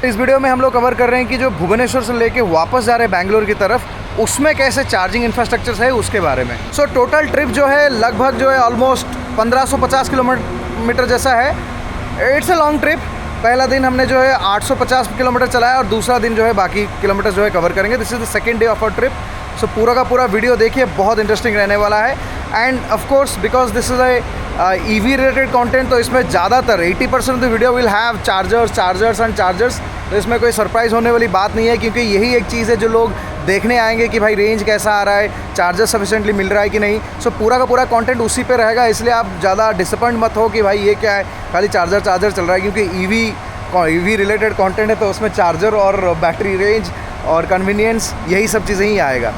इस वीडियो में हम लोग कवर कर रहे हैं कि जो भुवनेश्वर से लेके वापस जा रहे हैं बैंगलोर की तरफ, उसमें कैसे चार्जिंग इंफ्रास्ट्रक्चर है उसके बारे में। सो टोटल ट्रिप जो है लगभग जो है ऑलमोस्ट 1550 किलोमीटर जैसा है। It's a long trip. पहला दिन हमने जो है 850 किलोमीटर चलाया और दूसरा दिन जो है बाकी किलोमीटर जो है कवर करेंगे। This is the second day of our trip. So पूरा का पूरा वीडियो देखिए, बहुत इंटरेस्टिंग रहने वाला है। End of course because this is EV related content, तो इसमें ज़्यादातर 80% of the video will have chargers and chargers. तो इसमें कोई सरप्राइज़ होने वाली बात नहीं है, क्योंकि यही एक चीज़ है जो लोग देखने आएंगे कि भाई रेंज कैसा आ रहा है, चार्जर सफिशिएंटली मिल रहा है कि नहीं। सो पूरा का पूरा कंटेंट उसी पे रहेगा, इसलिए आप ज़्यादा डिसअपॉइंट मत हो कि भाई ये क्या है, खाली चार्जर चल रहा है। क्योंकि EV रिलेटेड कंटेंट है, तो उसमें चार्जर और बैटरी रेंज और कन्वीनियंस यही सब चीज़ें ही आएगा।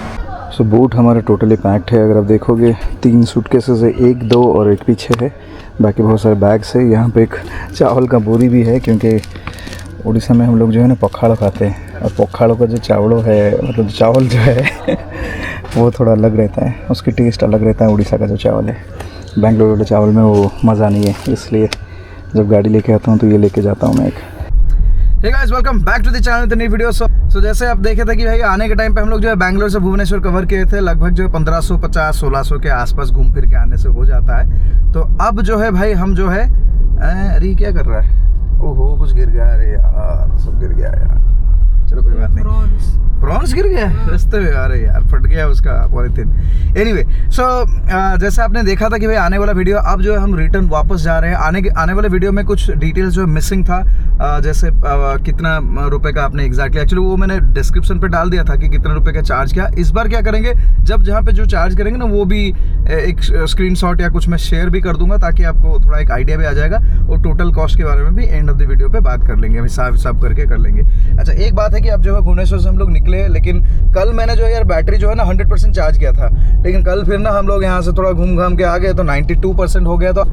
सो बूट हमारा टोटली पैक्ड है। अगर आप देखोगे 3 सूटकेसेस है, 1, 2 और एक पीछे है, बाकी बहुत सारे बैग्स है। यहाँ पे एक चावल का बोरी भी है, क्योंकि उड़ीसा में हम लोग जो है ना पखाड़ खाते हैं, और पखाड़ों का जो चावल है, मतलब चावल जो है वो थोड़ा अलग रहता है, उसकी टेस्ट अलग रहता है उड़ीसा का जो चावल है। बेंगलोर वाले चावल में वो मज़ा नहीं है, इसलिए जब गाड़ी लेके आता हूँ तो ये लेके जाता हूँ मैं एक। Hey guys, welcome back to the channel with new video. So जैसे आप देखे थे कि भाई आने के टाइम पे हम लोग जो है बैंगलोर से भुवनेश्वर कवर किए थे, लगभग जो है 1550-1600 के आसपास घूम फिर के आने से हो जाता है। तो अब जो है भाई हम जो है अरे क्या कर रहा है, ओहो कुछ गिर गया, अरे यार सब गिर गया यार, चलो कोई बात नहीं। प्रॉन्स गिर गया रास्ते में, अरे यार फट गया उसका पॉलीथिन। एनीवे, सो जैसे आपने देखा था कि भाई आने वाला वीडियो, अब जो है हम रिटर्न वापस जा रहे हैं। आने वाले वीडियो में कुछ डिटेल्स जो है मिसिंग था, जैसे कितना रुपए का आपने एक्चुअली वो मैंने डिस्क्रिप्शन पे डाल दिया था कि कितना रुपए का चार्ज किया। इस बार क्या करेंगे, जब जहाँ पे जो चार्ज करेंगे ना, वो भी एक स्क्रीनशॉट या कुछ मैं शेयर भी कर दूंगा, ताकि आपको थोड़ा एक आइडिया भी आ जाएगा। और टोटल कॉस्ट के बारे में भी एंड ऑफ द वीडियो पे बात कर लेंगे, हिसाब करके कर लेंगे। अच्छा, एक बात है कि अब जो है भुवनेश्वर से हम लोग निकले, लेकिन कल मैंने जो है यार बैटरी जो है ना 100% चार्ज किया था, लेकिन कल फिर ना हम लोग यहाँ से थोड़ा घूम घाम के आ गए तो 92% हो गया। तो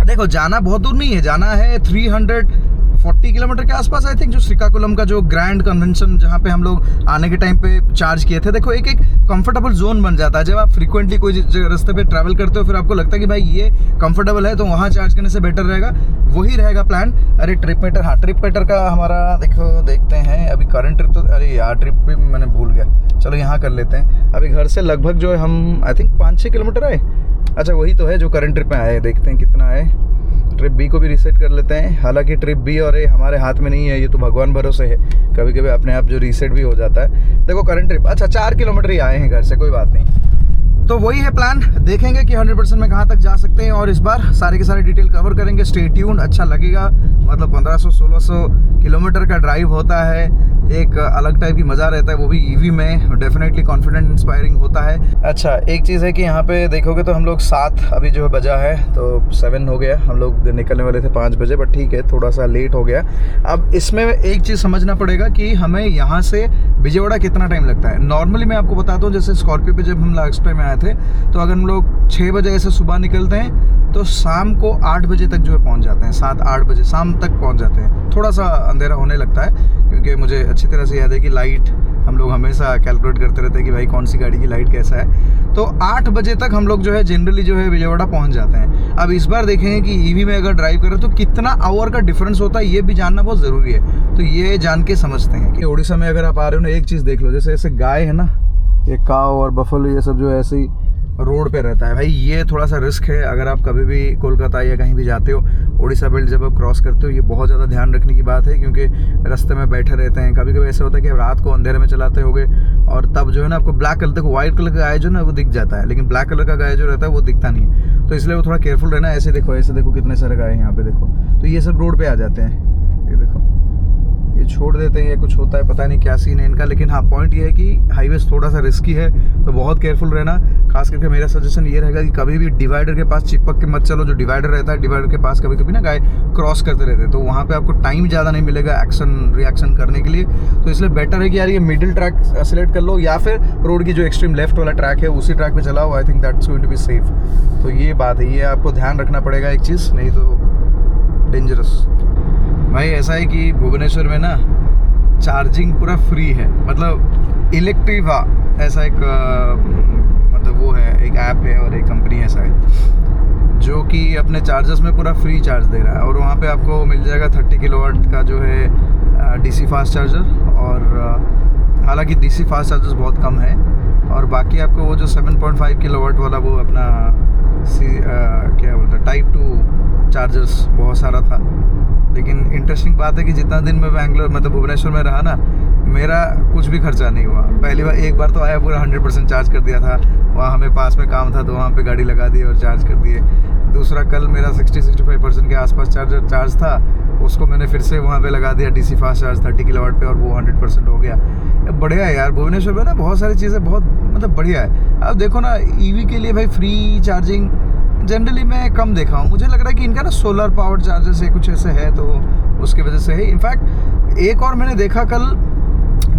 देखो, जाना बहुत दूर नहीं है, जाना है 340 किलोमीटर के आसपास आई थिंक, जो श्रीकाकुलम का जो ग्रैंड कन्वेंशन जहाँ पे हम लोग आने के टाइम पे चार्ज किए थे। देखो एक कंफर्टेबल जोन बन जाता है जब आप फ्रीक्वेंटली कोई रास्ते पे ट्रैवल करते हो, फिर आपको लगता है कि भाई ये कंफर्टेबल है, तो वहाँ चार्ज करने से बेटर रहेगा। वही रहेगा प्लान। अरे ट्रिप मीटर, हाँ ट्रिप मीटर का हमारा देखते हैं अभी करंट ट्रिप। तो अरे यार ट्रिप भी मैंने भूल गया, चलो यहाँ कर लेते हैं। अभी घर से लगभग जो है हम आई थिंक 5-6 किलोमीटर आए। अच्छा वही तो है जो करंट ट्रिप में आए, देखते हैं कितना आए। ट्रिप बी को भी रीसेट कर लेते हैं। हालांकि ट्रिप बी और ए हमारे हाथ में नहीं है, ये तो भगवान भरोसे है, कभी कभी अपने आप जो रीसेट भी हो जाता है। देखो करंट ट्रिप, अच्छा 4 किलोमीटर ही आए हैं घर से, कोई बात नहीं। तो वही है प्लान, देखेंगे कि 100% में कहाँ तक जा सकते हैं, और इस बार सारे के सारे डिटेल कवर करेंगे। स्टे ट्यून्ड, अच्छा लगेगा। मतलब 1500-1600 किलोमीटर का ड्राइव होता है, एक अलग टाइप की मज़ा रहता है, वो भी EV में। डेफिनेटली कॉन्फिडेंट इंस्पायरिंग होता है। अच्छा एक चीज़ है कि यहाँ पे देखोगे तो हम लोग 7 अभी जो है बजा है, तो 7 हो गया। हम लोग निकलने वाले थे 5 बजे, बट ठीक है थोड़ा सा लेट हो गया। अब इसमें एक चीज़ समझना पड़ेगा कि हमें यहाँ से विजयवाड़ा कितना टाइम लगता है। नॉर्मली मैं आपको बताता हूँ, जैसे स्कॉर्पियो पे जब हम लास्ट टाइम आए थे, तो अगर हम लोग 6 बजे ऐसे सुबह निकलते हैं तो शाम को 8 बजे तक जो है पहुंच जाते हैं। 7-8 बजे शाम तक पहुंच जाते हैं। थोड़ा सा अंधेरा होने लगता है, क्योंकि मुझे अच्छी तरह से याद है कि लाइट हम लोग हमेशा कैलकुलेट करते रहते हैं कि भाई कौन सी गाड़ी की लाइट कैसा है। तो 8 बजे तक हम लोग जो है जनरली जो है विजयवाड़ा पहुंच जाते हैं। अब इस बार देखेंगे कि EV में अगर ड्राइव करें तो कितना आवर का डिफरेंस होता है, ये भी जानना बहुत ज़रूरी है। तो ये जान के समझते हैं कि उड़ीसा में अगर आप आ रहे हो ना, एक चीज़ देख लो, जैसे ऐसे गाय है ना, ये काव और बफलो, ये सब जो है ऐसे ही रोड पे रहता है। भाई ये थोड़ा सा रिस्क है। अगर आप कभी भी कोलकाता या कहीं भी जाते हो, उड़ीसा बेल्ट जब आप क्रॉस करते हो, ये बहुत ज़्यादा ध्यान रखने की बात है, क्योंकि रास्ते में बैठे रहते हैं। कभी कभी ऐसा होता है कि रात को अंधेरे में चलाते होगे, और तब जो है ना आपको ब्लैक कलर, देखो व्हाइट कलर का गाय जो ना वो दिख जाता है, लेकिन ब्लैक कलर का गाय जो रहता है वो दिखता नहीं है। तो इसलिए वो थोड़ा केयरफुल रहना। ऐसे देखो कितने सारे गाय यहाँ पे देखो, तो ये सब रोड पे आ जाते हैं। ये देखो ये छोड़ देते हैं या कुछ होता है, पता नहीं क्या सीन है इनका। लेकिन हाँ पॉइंट ये है कि हाईवे थोड़ा सा रिस्की है, तो बहुत केयरफुल रहना। खास करके मेरा सजेशन ये रहेगा कि कभी भी डिवाइडर के पास चिपक के मत चलो। जो डिवाइडर रहता है, डिवाइडर के पास कभी कभी ना गाय क्रॉस करते रहते हैं, तो वहाँ पे आपको टाइम ज़्यादा नहीं मिलेगा रिएक्शन करने के लिए। तो इसलिए बेटर है कि यार ये मिडिल ट्रैक सेलेक्ट कर लो, या फिर रोड की जो एक्सट्रीम लेफ्ट वाला ट्रैक है उसी ट्रैक पे चलाओ। I think that's going to be safe. तो ये बात है, ये आपको ध्यान रखना पड़ेगा एक चीज़, नहीं तो डेंजरस। भाई ऐसा है कि भुवनेश्वर में ना चार्जिंग पूरा फ्री है, मतलब इलेक्ट्रिवा ऐसा एक मतलब वो है, एक ऐप है और एक कंपनी है शायद, जो कि अपने चार्जर्स में पूरा फ्री चार्ज दे रहा है। और वहाँ पे आपको मिल जाएगा 30 किलोवाट का जो है फास्ट चार्जर, और हालांकि DC फास्ट चार्जर्स बहुत कम है, और बाकी आपको वो जो 7.5 किलोवाट वाला वो अपना क्या बोलते हैं टाइप 2 चार्जर्स बहुत सारा था। लेकिन इंटरेस्टिंग बात है कि जितना दिन मैं बेंगलोर मतलब भुवनेश्वर में रहा ना, मेरा कुछ भी खर्चा नहीं हुआ। पहली बार एक बार तो आया पूरा 100% चार्ज कर दिया था, वहाँ हमें पास में काम था तो वहाँ पे गाड़ी लगा दी और चार्ज कर दिए। दूसरा कल मेरा 60-65% के आसपास चार्ज था, उसको मैंने फिर से वहाँ पे लगा दिया DC फास्ट चार्ज 30 किलोवाट पे, और वो 100% हो गया। बढ़िया है यार, भुवनेश्वर में ना बहुत सारी चीज़ें बहुत मतलब बढ़िया है। अब देखो ना, EV के लिए भाई फ्री चार्जिंग जनरली मैं कम देखा हूँ। मुझे लग रहा है कि इनका ना सोलर पावर चार्जर से कुछ ऐसे है, तो उसकी वजह से है। इनफैक्ट एक और मैंने देखा कल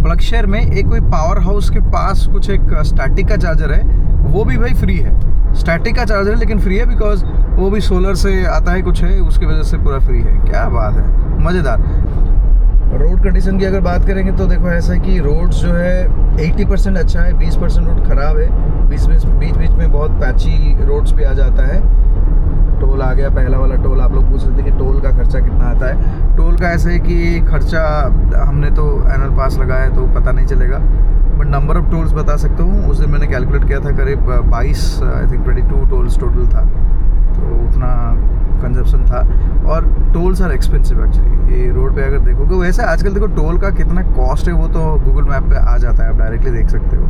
प्लगशेयर में, एक कोई पावर हाउस के पास कुछ एक स्टैटिक का चार्जर है, वो भी भाई फ्री है। स्टैटिक का चार्जर है लेकिन फ्री है, बिकॉज वो भी सोलर से आता है कुछ है, उसकी वजह से पूरा फ्री है। क्या बात है, मज़ेदार। रोड कंडीशन की अगर बात करेंगे तो देखो ऐसा है कि रोड्स जो है 80% अच्छा है, 20% रोड ख़राब है। बीच बीच में बहुत पैची रोड्स भी आ जाता है। टोल आ गया, पहला वाला टोल। आप लोग पूछ रहे थे कि टोल का खर्चा कितना आता है। टोल का ऐसे है कि खर्चा हमने तो एनुअल पास लगाया तो पता नहीं चलेगा, बट नंबर ऑफ़ टोल्स बता सकता हूँ। उस दिन मैंने कैलकुलेट किया था, करीब 22 आई थिंक 22 टोल्स टोटल था, तो उतना कंजप्शन था। और टोल्स आर एक्सपेंसिव एक्चुअली। ये रोड पे अगर देखोगे, वैसे आजकल देखो टोल का कितना कॉस्ट है वो तो गूगल मैप पे आ जाता है, आप डायरेक्टली देख सकते हो।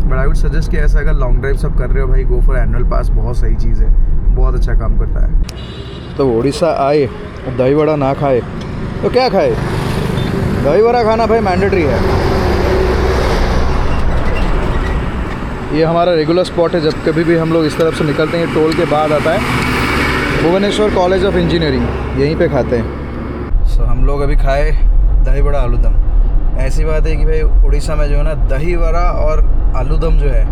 बट आई वुड सजेस्ट कि ऐसा अगर लॉन्ग ड्राइव सब कर रहे हो भाई, गो फॉर एनुअल पास, बहुत सही चीज़ है, बहुत अच्छा काम करता है। तो उड़ीसा आए, दही वड़ा ना खाए तो क्या खाए? दही वड़ा खाना भाई मैंडेटरी है। ये हमारा रेगुलर स्पॉट है, जब कभी भी हम लोग इस तरफ से निकलते हैं, टोल के बाद आता है भुवनेश्वर कॉलेज ऑफ इंजीनियरिंग, यहीं पे खाते हैं। सो हम लोग अभी खाए दही वड़ा आलूदम। ऐसी बात है कि भाई उड़ीसा में जो है ना, दही वड़ा और आलूदम जो है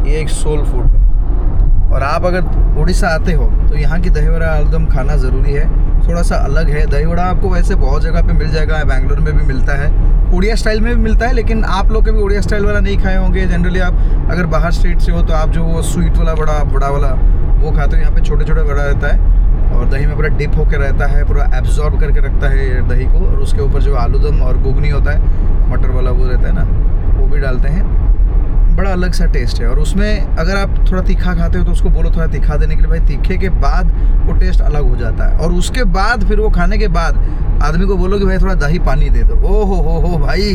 ये एक सोल फूड है, और आप अगर उड़ीसा आते हो तो यहाँ की दही वड़ा आलूदम खाना ज़रूरी है। थोड़ा सा अलग है। दही वड़ा आपको वैसे बहुत जगह पे मिल जाएगा, बेंगलोर में भी मिलता है, उड़िया स्टाइल में भी मिलता है, लेकिन आप लोग कभी उड़िया स्टाइल वाला नहीं खाए होंगे। जनरली आप अगर बाहर स्टेट से हो तो आप जो वो स्वीट वाला बड़ा वाला वो खाते हो। यहाँ पे छोटे छोटे बड़ा रहता है और दही में पूरा डिप होकर रहता है, पूरा एब्जॉर्ब करके रखता है दही को, और उसके ऊपर जो आलूदम और घुगनी होता है, मटर वाला वो रहता है ना, वो भी डालते हैं। बड़ा अलग सा टेस्ट है। और उसमें अगर आप थोड़ा तीखा खाते हो तो उसको बोलो थोड़ा तीखा देने के लिए, भाई तीखे के बाद वो टेस्ट अलग हो जाता है। और उसके बाद फिर वो खाने के बाद आदमी को बोलो कि भाई थोड़ा दही पानी दे दो, ओ हो भाई,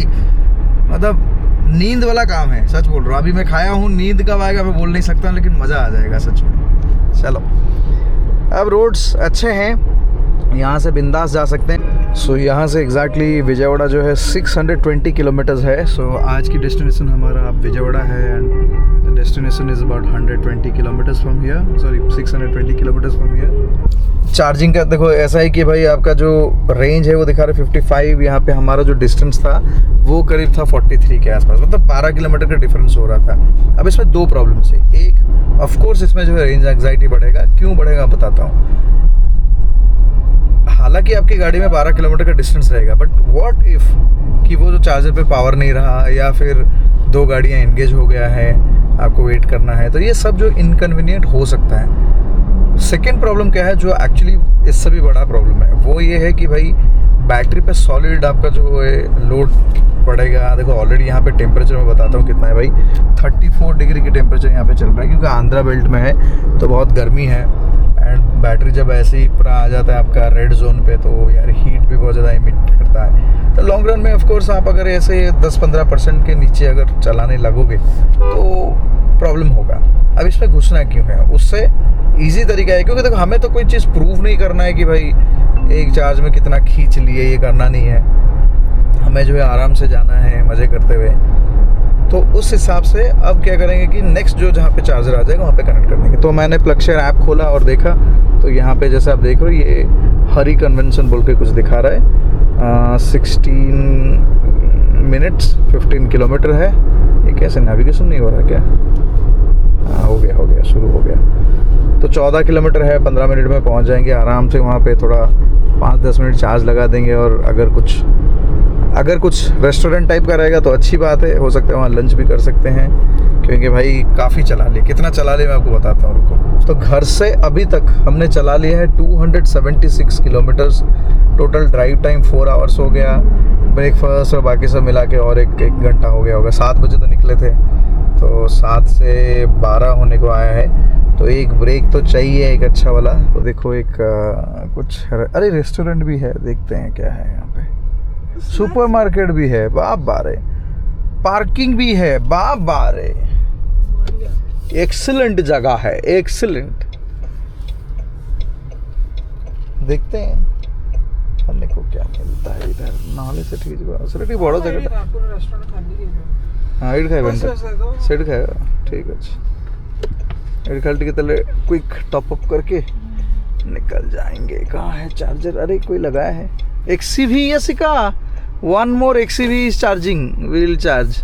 मतलब नींद वाला काम है, सच बोल रहा हूँ। अभी मैं खाया हूँ, नींद कब आएगा मैं बोल नहीं सकता, लेकिन मज़ा आ जाएगा सच में। चलो, अब रोड्स अच्छे हैं, यहाँ से बिंदास जा सकते हैं। सो यहाँ से एग्जैक्टली विजयवाड़ा जो है 620 किलोमीटर्स है। सो आज की डेस्टिनेशन हमारा विजयवाड़ा है, and the destination is about 120 kilometres from here, sorry 620 kilometres from here. Charging का देखो ऐसा है कि भाई आपका जो रेंज है वो दिखा रहा है 55, यहाँ पे हमारा जो डिस्टेंस था वो करीब था 43 के आसपास, मतलब 12 किलोमीटर का डिफरेंस हो रहा था। अब इसमें दो प्रॉब्लम्स है। एक, ऑफ कोर्स इसमें जो है रेंज एंग्जाइटी बढ़ेगा। क्यों बढ़ेगा बताता हूँ। हालांकि आपकी गाड़ी में 12 किलोमीटर का डिस्टेंस रहेगा, बट व्हाट इफ़ कि वो जो चार्जर पे पावर नहीं रहा, या फिर दो गाड़ियाँ एंगेज हो गया है, आपको वेट करना है, तो ये सब जो इनकन्वीनियंट हो सकता है। सेकेंड प्रॉब्लम क्या है, जो एक्चुअली इससे भी बड़ा प्रॉब्लम है, वो ये है कि भाई बैटरी पे सॉलिड आपका जो है लोड पड़ेगा। देखो ऑलरेडी यहाँ पे टेम्परेचर मैं बताता हूँ कितना है भाई, 34 डिग्री की टेम्परेचर यहाँ पे चल रहा है, क्योंकि आंध्रा बेल्ट में है तो बहुत गर्मी है। एंड बैटरी जब ऐसे ही पूरा आ जाता है आपका रेड जोन पे, तो यार हीट भी बहुत ज़्यादा इमिट करता है। तो लॉन्ग रन में ऑफ कोर्स आप अगर ऐसे 10-15% के नीचे अगर चलाने लगोगे तो प्रॉब्लम होगा। अब इसमें घुसना क्यों है, उससे ईजी तरीका है, क्योंकि देखो हमें तो कोई चीज़ प्रूव नहीं करना है कि भाई एक चार्ज में कितना खींच लिए, ये करना नहीं है। हमें जो है आराम से जाना है मज़े करते हुए। तो उस हिसाब से अब क्या करेंगे कि नेक्स्ट जो जहाँ पे चार्जर आ जाएगा वहाँ पे कनेक्ट कर देंगे। तो मैंने प्लगशेयर ऐप खोला और देखा, तो यहाँ पे जैसे आप देख रहे हो ये हरी कन्वेंशन बोल के कुछ दिखा रहा है। 16 मिनट्स 15 किलोमीटर है। ये कैसे नेविगेशन नहीं हो रहा क्या? हाँ, हो गया, शुरू हो गया। तो 14 किलोमीटर है, 15 मिनट में पहुँच जाएंगे आराम से। वहाँ पर थोड़ा 5-10 मिनट चार्ज लगा देंगे, और अगर कुछ रेस्टोरेंट टाइप का रहेगा तो अच्छी बात है, हो सकता है वहाँ लंच भी कर सकते हैं, क्योंकि भाई काफ़ी चला लिया। कितना चला लिया मैं आपको बताता हूँ, रुको। तो घर से अभी तक हमने चला लिया है 276 kilometres. Total drive time 4 hours हो गया। ब्रेकफास्ट और बाकी सब मिला के और एक घंटा हो गया होगा। 7 बजे तो निकले थे, तो 7 से 12 होने को आया है। तो एक ब्रेक तो चाहिए, एक अच्छा वाला। तो देखो एक कुछ, अरे रेस्टोरेंट भी है, देखते हैं क्या है यहाँ पे। सुपरमार्केट भी है, बाप बारे। पार्किंग भी है, बाप बारे। एक्सीलेंट जगह है, एक्सीलेंट। देखते हैं खाने को क्या मिलता है इधर। नाले से ठीक है, बड़ा जगह। हाँ एड खाएगा, सेट खाएगा, ठीक है। एड खाल के तले क्विक टॉप अप करके निकल जाएंगे। कहाँ है चार्जर? अरे कोई लगाया है। XCV ऐसी का 1 more XCV is charging, will charge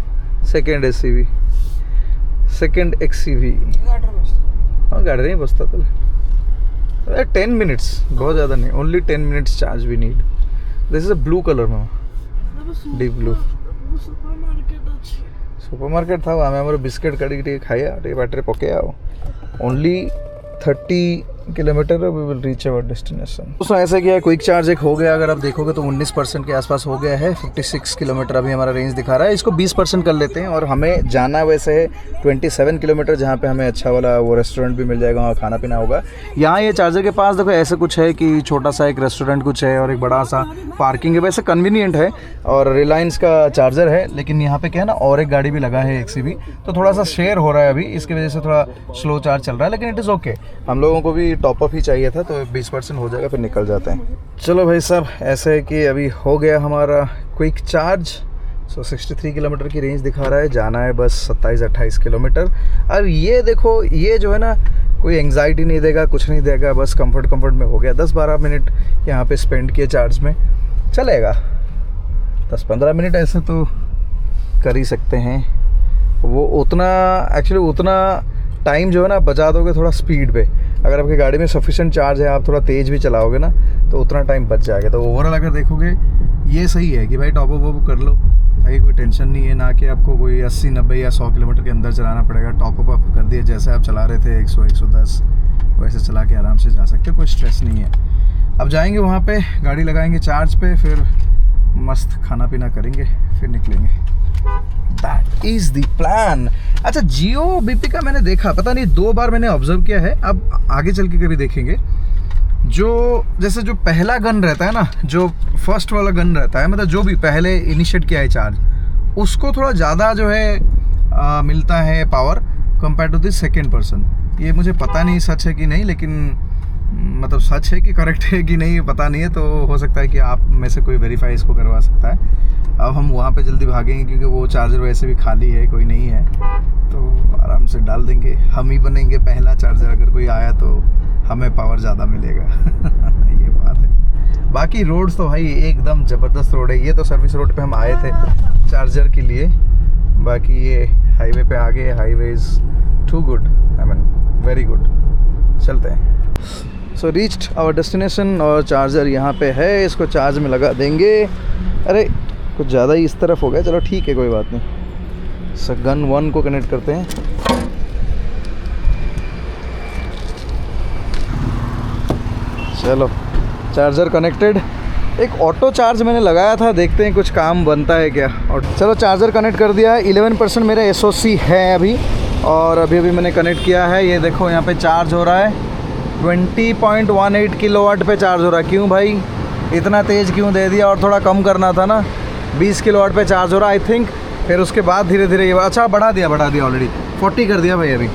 second XCV, second XCV। हाँ गाड़ी नहीं बसता तो 10 minutes, बहुत ज़्यादा नहीं, only 10 minutes charge we need। this is a blue color में, deep blue। सुपरमार्केट था, आम आमर बिस्किट काटी खाइया बाटे पके आओ। Only 30 kilometre we will reach our destination. दोस्तों ऐसा किया है, क्विक चार्ज एक हो गया। अगर आप देखोगे तो 19% के आसपास हो गया है। 56 किलोमीटर अभी हमारा रेंज दिखा रहा है। इसको 20% कर लेते हैं और हमें जाना वैसे है 27 किलोमीटर, जहाँ पे हमें अच्छा वाला वो रेस्टोरेंट भी मिल जाएगा, वहाँ खाना पीना होगा। यहाँ ये चार्जर के पास देखो ऐसे कुछ है कि छोटा सा एक रेस्टोरेंट कुछ है और एक बड़ा सा पार्किंग है। वैसे कन्वीनियंट है और रिलायंस का चार्जर है, लेकिन यहाँ पे क्या है ना, और एक गाड़ी भी लगा है XCV, तो थोड़ा सा शेयर हो रहा है अभी, इसकी वजह से थोड़ा स्लो चार्ज चल रहा है, लेकिन इट इज़ ओके। हम लोगों को भी टॉपअप ही चाहिए था, तो 20% हो जाएगा, फिर निकल जाते हैं। चलो भाई साहब, ऐसे है कि अभी हो गया हमारा क्विक चार्ज। 63 किलोमीटर की रेंज दिखा रहा है, जाना है बस 27-28 किलोमीटर। अब ये देखो, ये जो है ना, कोई एंग्जाइटी नहीं देगा, कुछ नहीं देगा, बस कंफर्ट में हो गया। 10-12 मिनट यहाँ पे स्पेंड किए चार्ज में, चलेगा। 10-15 मिनट ऐसे तो कर ही सकते हैं। वो उतना एक्चुअली उतना टाइम जो है ना बचा दोगे थोड़ा स्पीड पे। अगर आपकी गाड़ी में सफिशिएंट चार्ज है, आप थोड़ा तेज़ भी चलाओगे ना, तो उतना टाइम बच जाएगा। तो ओवरऑल अगर देखोगे ये सही है कि भाई टॉप अप कर लो, ताकि कोई टेंशन नहीं है, ना कि आपको कोई 80, 90 या 100 किलोमीटर के अंदर चलाना पड़ेगा। टॉप अप कर दिए, जैसे आप चला रहे थे 100, 110 वैसे चला के आराम से जा सकते हो, कोई स्ट्रेस नहीं है। अब जाएंगे वहाँ पे, गाड़ी लगाएंगे चार्ज पे, फिर मस्त खाना पीना करेंगे, फिर निकलेंगे। That is the plan। अच्छा, जियो BP का मैंने देखा, पता नहीं 2 बार मैंने ऑब्जर्व किया है, अब आगे चल के कभी देखेंगे। जो जैसे जो पहला गन रहता है ना, जो फर्स्ट वाला गन रहता है, मतलब जो भी पहले इनिशिएट किया है चार्ज, उसको थोड़ा ज़्यादा जो है मिलता है power compare to the second person. ये मुझे पता नहीं सच है कि नहीं, लेकिन मतलब सच है कि करेक्ट है कि नहीं पता नहीं है, तो हो सकता है कि आप में से कोई वेरीफाई इसको करवा सकता है। अब हम वहाँ पे जल्दी भागेंगे क्योंकि वो चार्जर वैसे भी खाली है, कोई नहीं है, तो आराम से डाल देंगे। हम ही बनेंगे पहला चार्जर, अगर कोई आया तो हमें पावर ज़्यादा मिलेगा। ये बात है। बाकी रोड्स तो भाई एकदम ज़बरदस्त रोड है। ये तो सर्विस रोड पे हम आए थे चार्जर के लिए, बाकी ये हाईवे पे आ गए। Highway is too good, I mean very good. चलते हैं। सो रीच्ड आवर डेस्टिनेशन और चार्जर यहाँ पे है, इसको चार्ज में लगा देंगे। अरे कुछ ज़्यादा ही इस तरफ हो गया, चलो ठीक है, कोई बात नहीं। सो गन 1 को कनेक्ट करते हैं। चलो चार्जर कनेक्टेड। एक ऑटो चार्ज मैंने लगाया था, देखते हैं कुछ काम बनता है क्या। और चलो चार्जर कनेक्ट कर दिया है। 11% मेरा SOC है अभी, और अभी मैंने कनेक्ट किया है। ये देखो यहाँ पे चार्ज हो रहा है, 20.18 किलोवाट पे चार्ज हो रहा है। क्यों भाई इतना तेज़ क्यों दे दिया? और थोड़ा कम करना था ना। 20 किलोवाट पे चार्ज हो रहा है आई थिंक। फिर उसके बाद धीरे धीरे ये अच्छा बढ़ा दिया ऑलरेडी 40 कर दिया भाई। अभी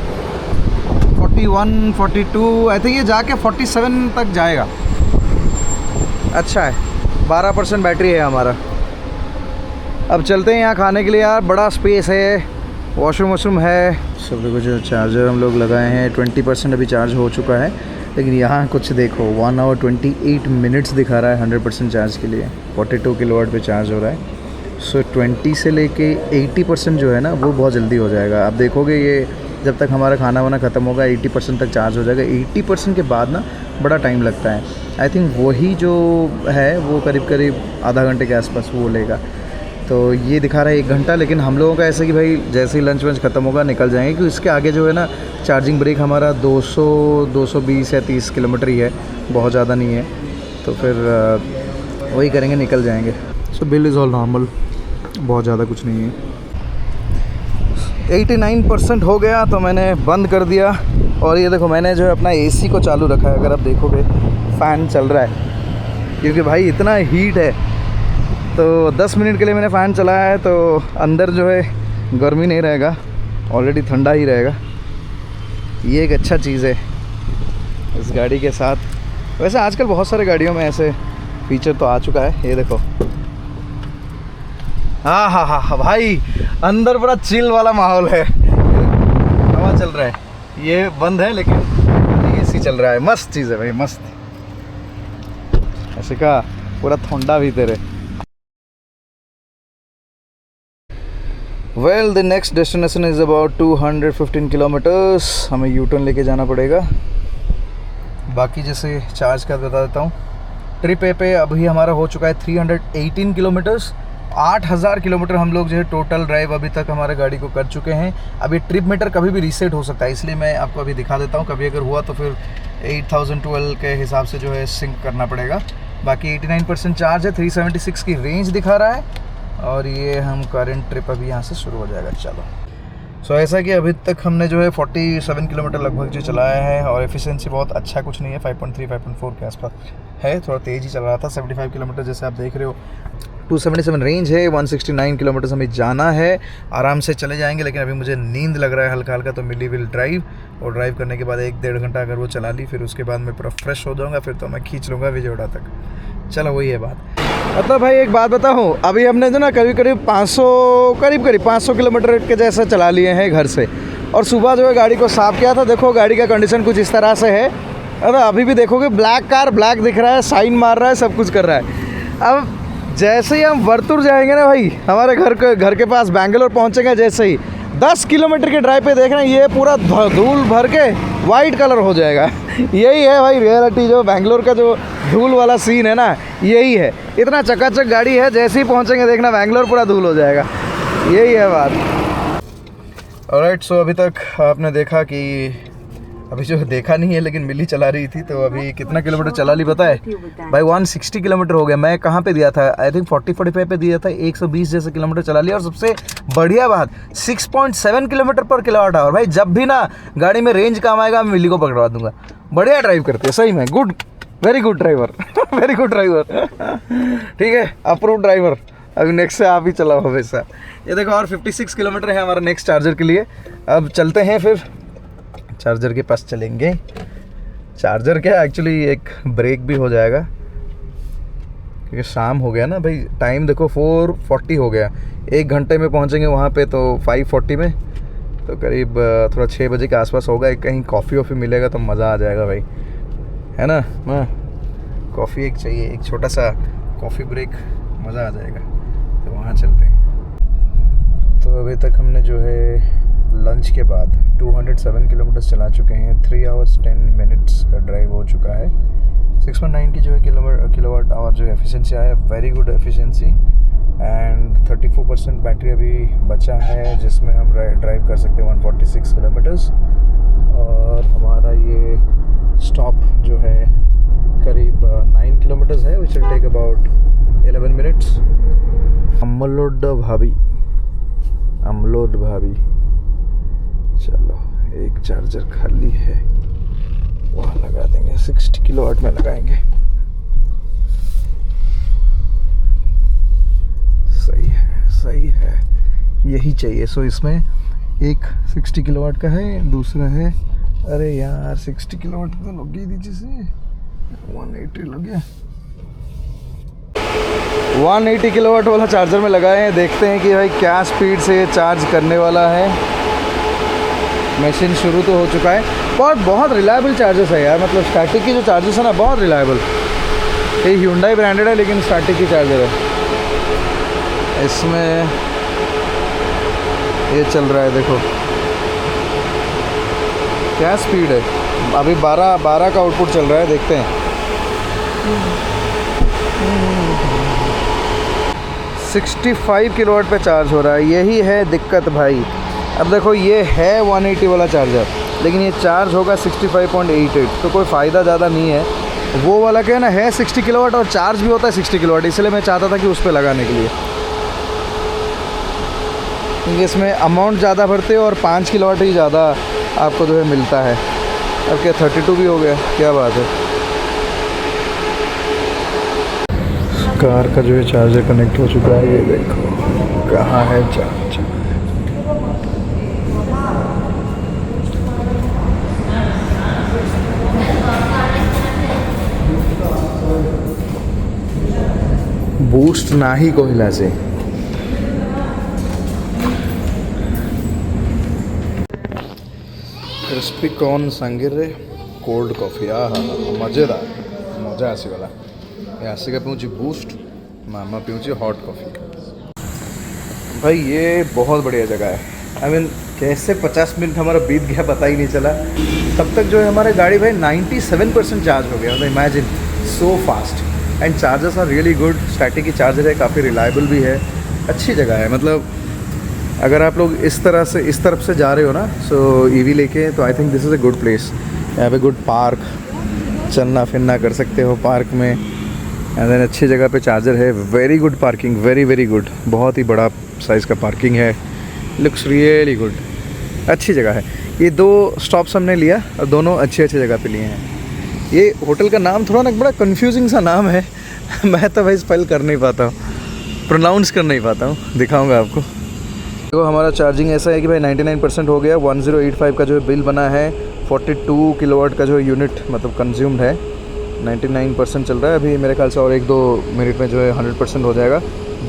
41, 42 आई थिंक, ये जाके 47 तक जाएगा। अच्छा है, 12% बैटरी है हमारा। अब चलते हैं यहाँ खाने के लिए। यार बड़ा स्पेस है, वॉशरूम है सब। देखो जो चार्जर हम लोग लगाए हैं 20% अभी चार्ज हो चुका है, लेकिन यहाँ कुछ देखो 1 आवर 28 मिनट्स दिखा रहा है 100% चार्ज के लिए। 42 किलोवाट पे चार्ज हो रहा है। सो 20 से लेके 80% जो है ना वो बहुत जल्दी हो जाएगा। आप देखोगे ये जब तक हमारा खाना वाना ख़त्म होगा 80% तक चार्ज हो जाएगा। 80% के बाद ना बड़ा टाइम लगता है। आई थिंक वही जो है वो करीब आधा घंटे के आसपास वो लेगा। तो ये दिखा रहा है 1 घंटा, लेकिन हम लोगों का ऐसा कि भाई जैसे ही लंच वंच ख़त्म होगा निकल जाएंगे, क्योंकि इसके आगे जो है ना चार्जिंग ब्रेक हमारा 220 या 30 किलोमीटर ही है, बहुत ज़्यादा नहीं है। तो फिर वही करेंगे, निकल जाएंगे। सो बिल इज़ ऑल नॉर्मल, बहुत ज़्यादा कुछ नहीं है। 89% हो गया तो मैंने बंद कर दिया। और ये देखो मैंने जो है अपना AC को चालू रखा है, अगर आप देखोगे फ़ैन चल रहा है, क्योंकि भाई इतना हीट है। तो 10 मिनट के लिए मैंने फ़ैन चलाया है, तो अंदर जो है गर्मी नहीं रहेगा, ऑलरेडी ठंडा ही रहेगा। ये एक अच्छा चीज़ है इस गाड़ी के साथ। वैसे आजकल बहुत सारे गाड़ियों में ऐसे फीचर तो आ चुका है। ये देखो, हाँ हाँ हाँ हाँ भाई, अंदर बड़ा चिल वाला माहौल है, हवा चल रहा है। ये बंद है लेकिन AC चल रहा है, मस्त चीज़ है भाई, मस्त। ऐसे का पूरा ठंडा भी तेरे। Well the next destination is about 215 kilometres. हमें यूटर्न लेके जाना पड़ेगा। बाकी जैसे चार्ज का बता देता हूँ। ट्रिप पे अभी हमारा हो चुका है 318 किलोमीटर्स। 8000 किलोमीटर हम लोग जो है टोटल ड्राइव अभी तक हमारे गाड़ी को कर चुके हैं। अभी ट्रिप मीटर कभी भी रीसेट हो सकता है, इसलिए मैं आपको अभी दिखा देता हूँ। कभी अगर हुआ तो फिर 8012 के हिसाब से जो है सिंक करना पड़ेगा। बाकी 89% चार्ज है, 376 की रेंज दिखा रहा है। और ये हम करेंट ट्रिप अभी यहाँ से शुरू हो जाएगा। चलो, सो ऐसा कि अभी तक हमने जो है 47 किलोमीटर लगभग जो चलाया है, और एफिशिएंसी बहुत अच्छा कुछ नहीं है, 5.3 5.4 के आसपास है। थोड़ा तेज़ ही चल रहा था। 75 किलोमीटर जैसे आप देख रहे हो। 277 रेंज है, 169 किलोमीटर हमें जाना है। आराम से चले जाएंगे, लेकिन अभी मुझे नींद लग रहा है हल्का हल्का, तो मिली विल ड्राइव। और ड्राइव करने के बाद 1-1.5 घंटा अगर वो चला ली, फिर उसके बाद मैं पूरा फ्रेश हो जाऊँगा, फिर तो मैं खींच लूँगा विजयवाड़ा तक। चलो वही है बात। मतलब भाई एक बात बताऊँ, अभी हमने जो ना करीब 500 किलोमीटर के जैसा चला लिए हैं घर से। और सुबह जो है गाड़ी को साफ़ किया था। देखो गाड़ी का कंडीशन कुछ इस तरह से है। अरे अभी भी देखोगे ब्लैक कार, ब्लैक दिख रहा है, साइन मार रहा है, सब कुछ कर रहा है। अब जैसे ही हम वर्तुर जाएंगे ना भाई, हमारे घर के पास बैंगलोर पहुंचेंगे, जैसे ही 10 किलोमीटर के ड्राइव पे देखना, ये पूरा धूल भर के वाइट कलर हो जाएगा। यही है भाई रियलिटी, जो बैंगलोर का जो धूल वाला सीन है ना, यही है। इतना चकाचक गाड़ी है, जैसे ही पहुंचेंगे देखना बैंगलोर पूरा धूल हो जाएगा। यही है बात। ऑलराइट, सो अभी तक आपने देखा कि अभी जो देखा नहीं है, लेकिन मिली चला रही थी। तो अभी कितना किलोमीटर चला ली पता है भाई? 160 किलोमीटर हो गया। मैं कहाँ पे दिया था? आई थिंक 40-45 पे दिया था। 120 जैसे किलोमीटर चला लिया। और सबसे बढ़िया बात 6.7 किलोमीटर पर किलोवाट आवर। भाई जब भी ना गाड़ी में रेंज काम आएगा, मैं मिली को पकड़वा दूंगा। बढ़िया ड्राइव करते हैं सही में। Good, very good driver. Very good driver. ठीक है, अप्रूव ड्राइवर। अभी नेक्स्ट से आप ही चलाओ हमेशा। ये देखो, और 56 किलोमीटर है हमारा नेक्स्ट चार्जर के लिए। अब चलते हैं, फिर चार्जर के पास चलेंगे। चार्जर क्या, एक्चुअली एक ब्रेक भी हो जाएगा, क्योंकि शाम हो गया ना भाई। टाइम देखो 4:40 हो गया। 1 घंटे में पहुंचेंगे वहाँ पे, तो 5:40 में, तो करीब थोड़ा 6 बजे के आसपास होगा। कहीं कॉफ़ी वॉफ़ी मिलेगा तो मज़ा आ जाएगा भाई, है ना? हाँ, कॉफ़ी एक चाहिए, एक छोटा सा कॉफ़ी ब्रेक, मज़ा आ जाएगा। तो वहाँ चलते हैं। तो अभी तक हमने जो है लंच के बाद 207 किलोमीटर चला चुके हैं। 3 आवर्स 10 मिनट्स का ड्राइव हो चुका है। 6.9 की जो है किलोवाट आवर जो एफिशिएंसी आया है, very good efficiency. And 34% battery अभी बचा है, जिसमें हम ड्राइव कर सकते हैं 146 किलोमीटर्स। और हमारा ये स्टॉप जो है करीब 9 किलोमीटर्स है, which will take about 11 minutes. अमलोड भाभी। चलो, एक चार्जर खाली है, वहाँ लगा देंगे। 60 किलोवाट में लगाएंगे। सही है, सही है, यही चाहिए। सो इसमें एक 60 किलोवाट का है, दूसरा है, अरे यार 60 किलोवाट तो लगी दीजिए से 180 लग गया। 180 किलोवाट वाला चार्जर में लगाए हैं। देखते हैं कि भाई क्या स्पीड से चार्ज करने वाला है। मशीन शुरू तो हो चुका है। बहुत रिलायबल चार्जर्स है यार, मतलब स्टैटिक की जो चार्जर्स है ना, बहुत रिलायबल। ये Hyundai ब्रांडेड है, लेकिन स्टैटिक की चार्जर है। इसमें ये चल रहा है, देखो क्या स्पीड है। अभी 12 का आउटपुट चल रहा है, देखते हैं। 65 किलोवाट पे चार्ज हो रहा है। यही है दिक्कत भाई। अब देखो ये है 180 वाला चार्जर, लेकिन ये चार्ज होगा 65.88, तो कोई फ़ायदा ज़्यादा नहीं है। वो वाला क्या है ना, है 60 किलोवाट और चार्ज भी होता है 60 किलोवाट, इसलिए मैं चाहता था कि उस पर लगाने के लिए, क्योंकि इसमें अमाउंट ज़्यादा भरते हो और 5 किलोवाट ही ज़्यादा आपको जो है मिलता है। अब क्या 32 भी हो गया, क्या बात है। कार का जो है चार्जर कनेक्ट हो चुका है, ये देखो कहाँ है चार्ज। बूस्ट नाही कोहिला से। क्रिस्पी कॉर्न सांगिरे कोल्ड कॉफ़ी, मज़ेदार, मज़ा आसीगला। आसिका पीऊँची बूस्ट, मामा पीऊँची हॉट कॉफ़ी। भाई ये बहुत बढ़िया जगह है। आई मीन कैसे 50 मिनट हमारा बीत गया पता ही नहीं चला। तब तक जो है हमारी गाड़ी भाई 97% चार्ज हो गया। मतलब imagine, so fast. And chargers are really good. Statiq की चार्जर है, काफ़ी रिलायबल भी है, अच्छी जगह है। मतलब अगर आप लोग इस तरफ से जा रहे हो ना, सो ईवी लेके, तो I think this is a good place. यहाँ पे गुड पार्क, चलना फिरना कर सकते हो पार्क में। एंड देन अच्छी जगह पे चार्जर है। Very good parking, very very good. बहुत ही बड़ा साइज़ का पार्किंग है। लुक्स रियली गुड, अच्छी जगह है। ये 2 स्टॉप्स हमने लिया और दोनों अच्छी जगह पे लिए हैं। ये होटल का नाम थोड़ा ना बड़ा कंफ्यूजिंग सा नाम है। मैं तो भाई स्पेल कर नहीं पाता हूँ, प्रोनाउंस कर नहीं पाता हूँ। दिखाऊंगा आपको। तो हमारा चार्जिंग ऐसा है कि भाई 99% हो गया। 1085 का जो है बिल बना है। 42 किलोवाट का जो यूनिट मतलब कंज्यूम्ड है। 99% चल रहा है अभी। मेरे ख्याल से और 1-2 मिनट में जो है 100% हो जाएगा।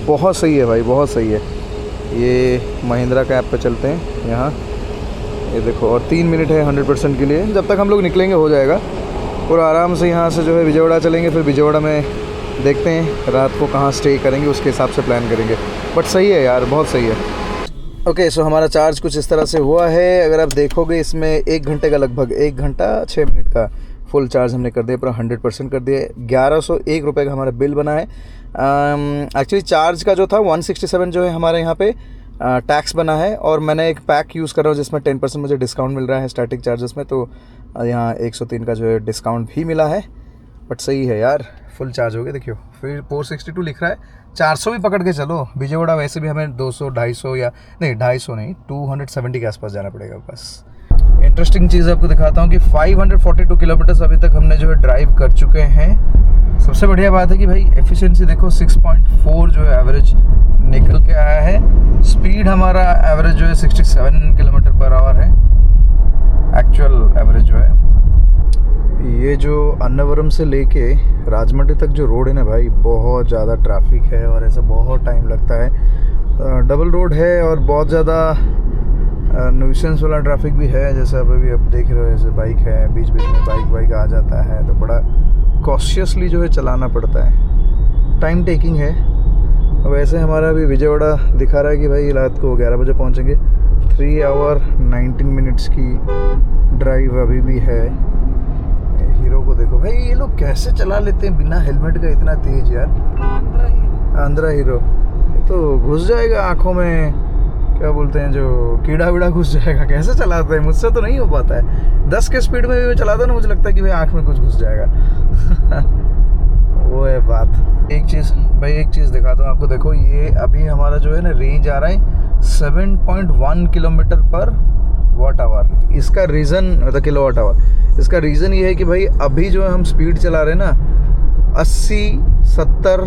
बहुत सही है भाई, बहुत सही है। ये महिंद्रा का ऐप पे चलते हैं यहाँ, ये देखो, और 3 मिनट है 100% के लिए। जब तक हम लोग निकलेंगे हो जाएगा। और आराम से यहाँ से जो है विजयवाड़ा चलेंगे। फिर विजयवाड़ा में देखते हैं रात को कहाँ स्टे करेंगे, उसके हिसाब से प्लान करेंगे। बट सही है यार, बहुत सही है। ओके, सो हमारा चार्ज कुछ इस तरह से हुआ है। अगर आप देखोगे इसमें 1 घंटे का, लगभग 1 घंटा 6 मिनट का फुल चार्ज हमने कर दिया, पूरा 100% कर दिया। 1101 रुपये का हमारा बिल बना है। एक्चुअली चार्ज का जो था 167 जो है हमारे यहाँ पे टैक्स बना है। और मैंने एक पैक यूज़ कर रहा हूँ जिसमें 10% मुझे डिस्काउंट मिल रहा है स्टैटिक चार्जेस में, तो यहाँ 103 का जो है डिस्काउंट भी मिला है। बट सही है यार, फुल चार्ज हो गया। देखियो फिर 462 लिख रहा है। 400 भी पकड़ के चलो। विजयवाड़ा वैसे भी हमें 200, 250 या नहीं 250 नहीं 270 के आसपास जाना पड़ेगा बस। इंटरेस्टिंग चीज़ आपको दिखाता हूँ कि 542 किलोमीटर अभी तक हमने जो है ड्राइव कर चुके हैं। सबसे बढ़िया बात है कि भाई एफिशिएंसी देखो 6.4 जो है एवरेज निकल के आया है। स्पीड हमारा एवरेज जो है 67 किलोमीटर पर आवर है एक्चुअल एवरेज जो है। ये जो अन्नावरम से लेके राजमंड्री तक जो रोड है ना भाई, बहुत ज़्यादा ट्रैफिक है और ऐसा बहुत टाइम लगता है। डबल रोड है और बहुत ज़्यादा न्यूसेंस वाला ट्रैफिक भी है। जैसे अभी आप देख रहे हो, जैसे बाइक है, बीच बीच में बाइक आ जाता है, तो बड़ा कॉशियसली जो है चलाना पड़ता है। टाइम टेकिंग है। वैसे हमारा अभी विजयवाड़ा दिखा रहा है कि भाई रात को 11 बजे पहुँचेंगे। 3 आवर 19 मिनट्स की ड्राइव अभी भी है। हीरो को देखो भाई, ये लोग कैसे चला लेते हैं बिना हेलमेट का इतना तेज यार। आंध्रा हीरो, ये तो घुस जाएगा आँखों में, क्या बोलते हैं, जो कीड़ा वीड़ा घुस जाएगा। कैसे चलाते हैं, मुझसे तो नहीं हो पाता है। 10 के स्पीड में भी चलाता ना, मुझे लगता है कि भाई आँख में कुछ घुस जाएगा। वो है बात। एक चीज़ दिखाता हूँ आपको। देखो ये अभी हमारा जो है ना रेंज आ रहा है 7.1 किलोमीटर पर वाट आवर। इसका रीज़न मतलब किलो वाट आवर, इसका रीज़न ये है कि भाई अभी जो है हम स्पीड चला रहे हैं ना 80, 70,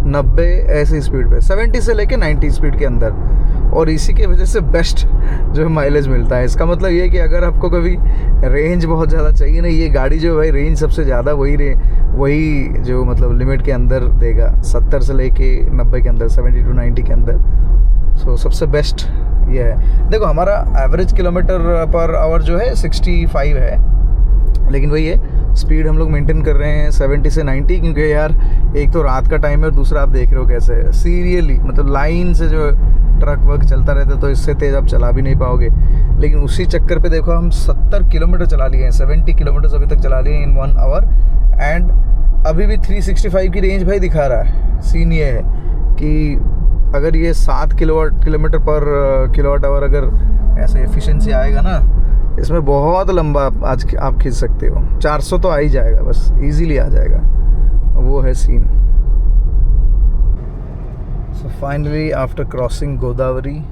90 ऐसी स्पीड पे, 70 से लेके 90 स्पीड के अंदर। और इसी के वजह से बेस्ट जो है माइलेज मिलता है। इसका मतलब ये है कि अगर आपको कभी रेंज बहुत ज़्यादा चाहिए ना, ये गाड़ी जो भाई रेंज सबसे ज़्यादा वही जो मतलब लिमिट के अंदर देगा, 70 से लेके 90 के अंदर, 70 to 90 के अंदर। सो सबसे बेस्ट ये है। देखो हमारा एवरेज किलोमीटर पर आवर जो है 65 है, लेकिन वही है स्पीड हम लोग मेंटेन कर रहे हैं 70 से 90, क्योंकि यार एक तो रात का टाइम है और दूसरा आप देख रहे हो कैसे सीरियली मतलब लाइन से जो ट्रक वर्क चलता रहता है, तो इससे तेज़ आप चला भी नहीं पाओगे। लेकिन उसी चक्कर पे देखो हम 70 किलोमीटर चला लिए हैं, 70 किलोमीटर अभी तक चला लिए इन 1 आवर। एंड अभी भी 365 की रेंज भाई दिखा रहा है। सीन ये है कि अगर ये 7 किलोमीटर पर किलोवाट आवर अगर ऐसे एफिशिएंसी आएगा ना, इसमें बहुत लंबा आज आप खींच सकते हो। 400 तो आ ही जाएगा, बस इजीली आ जाएगा, वो है scene. So finally after crossing Godavari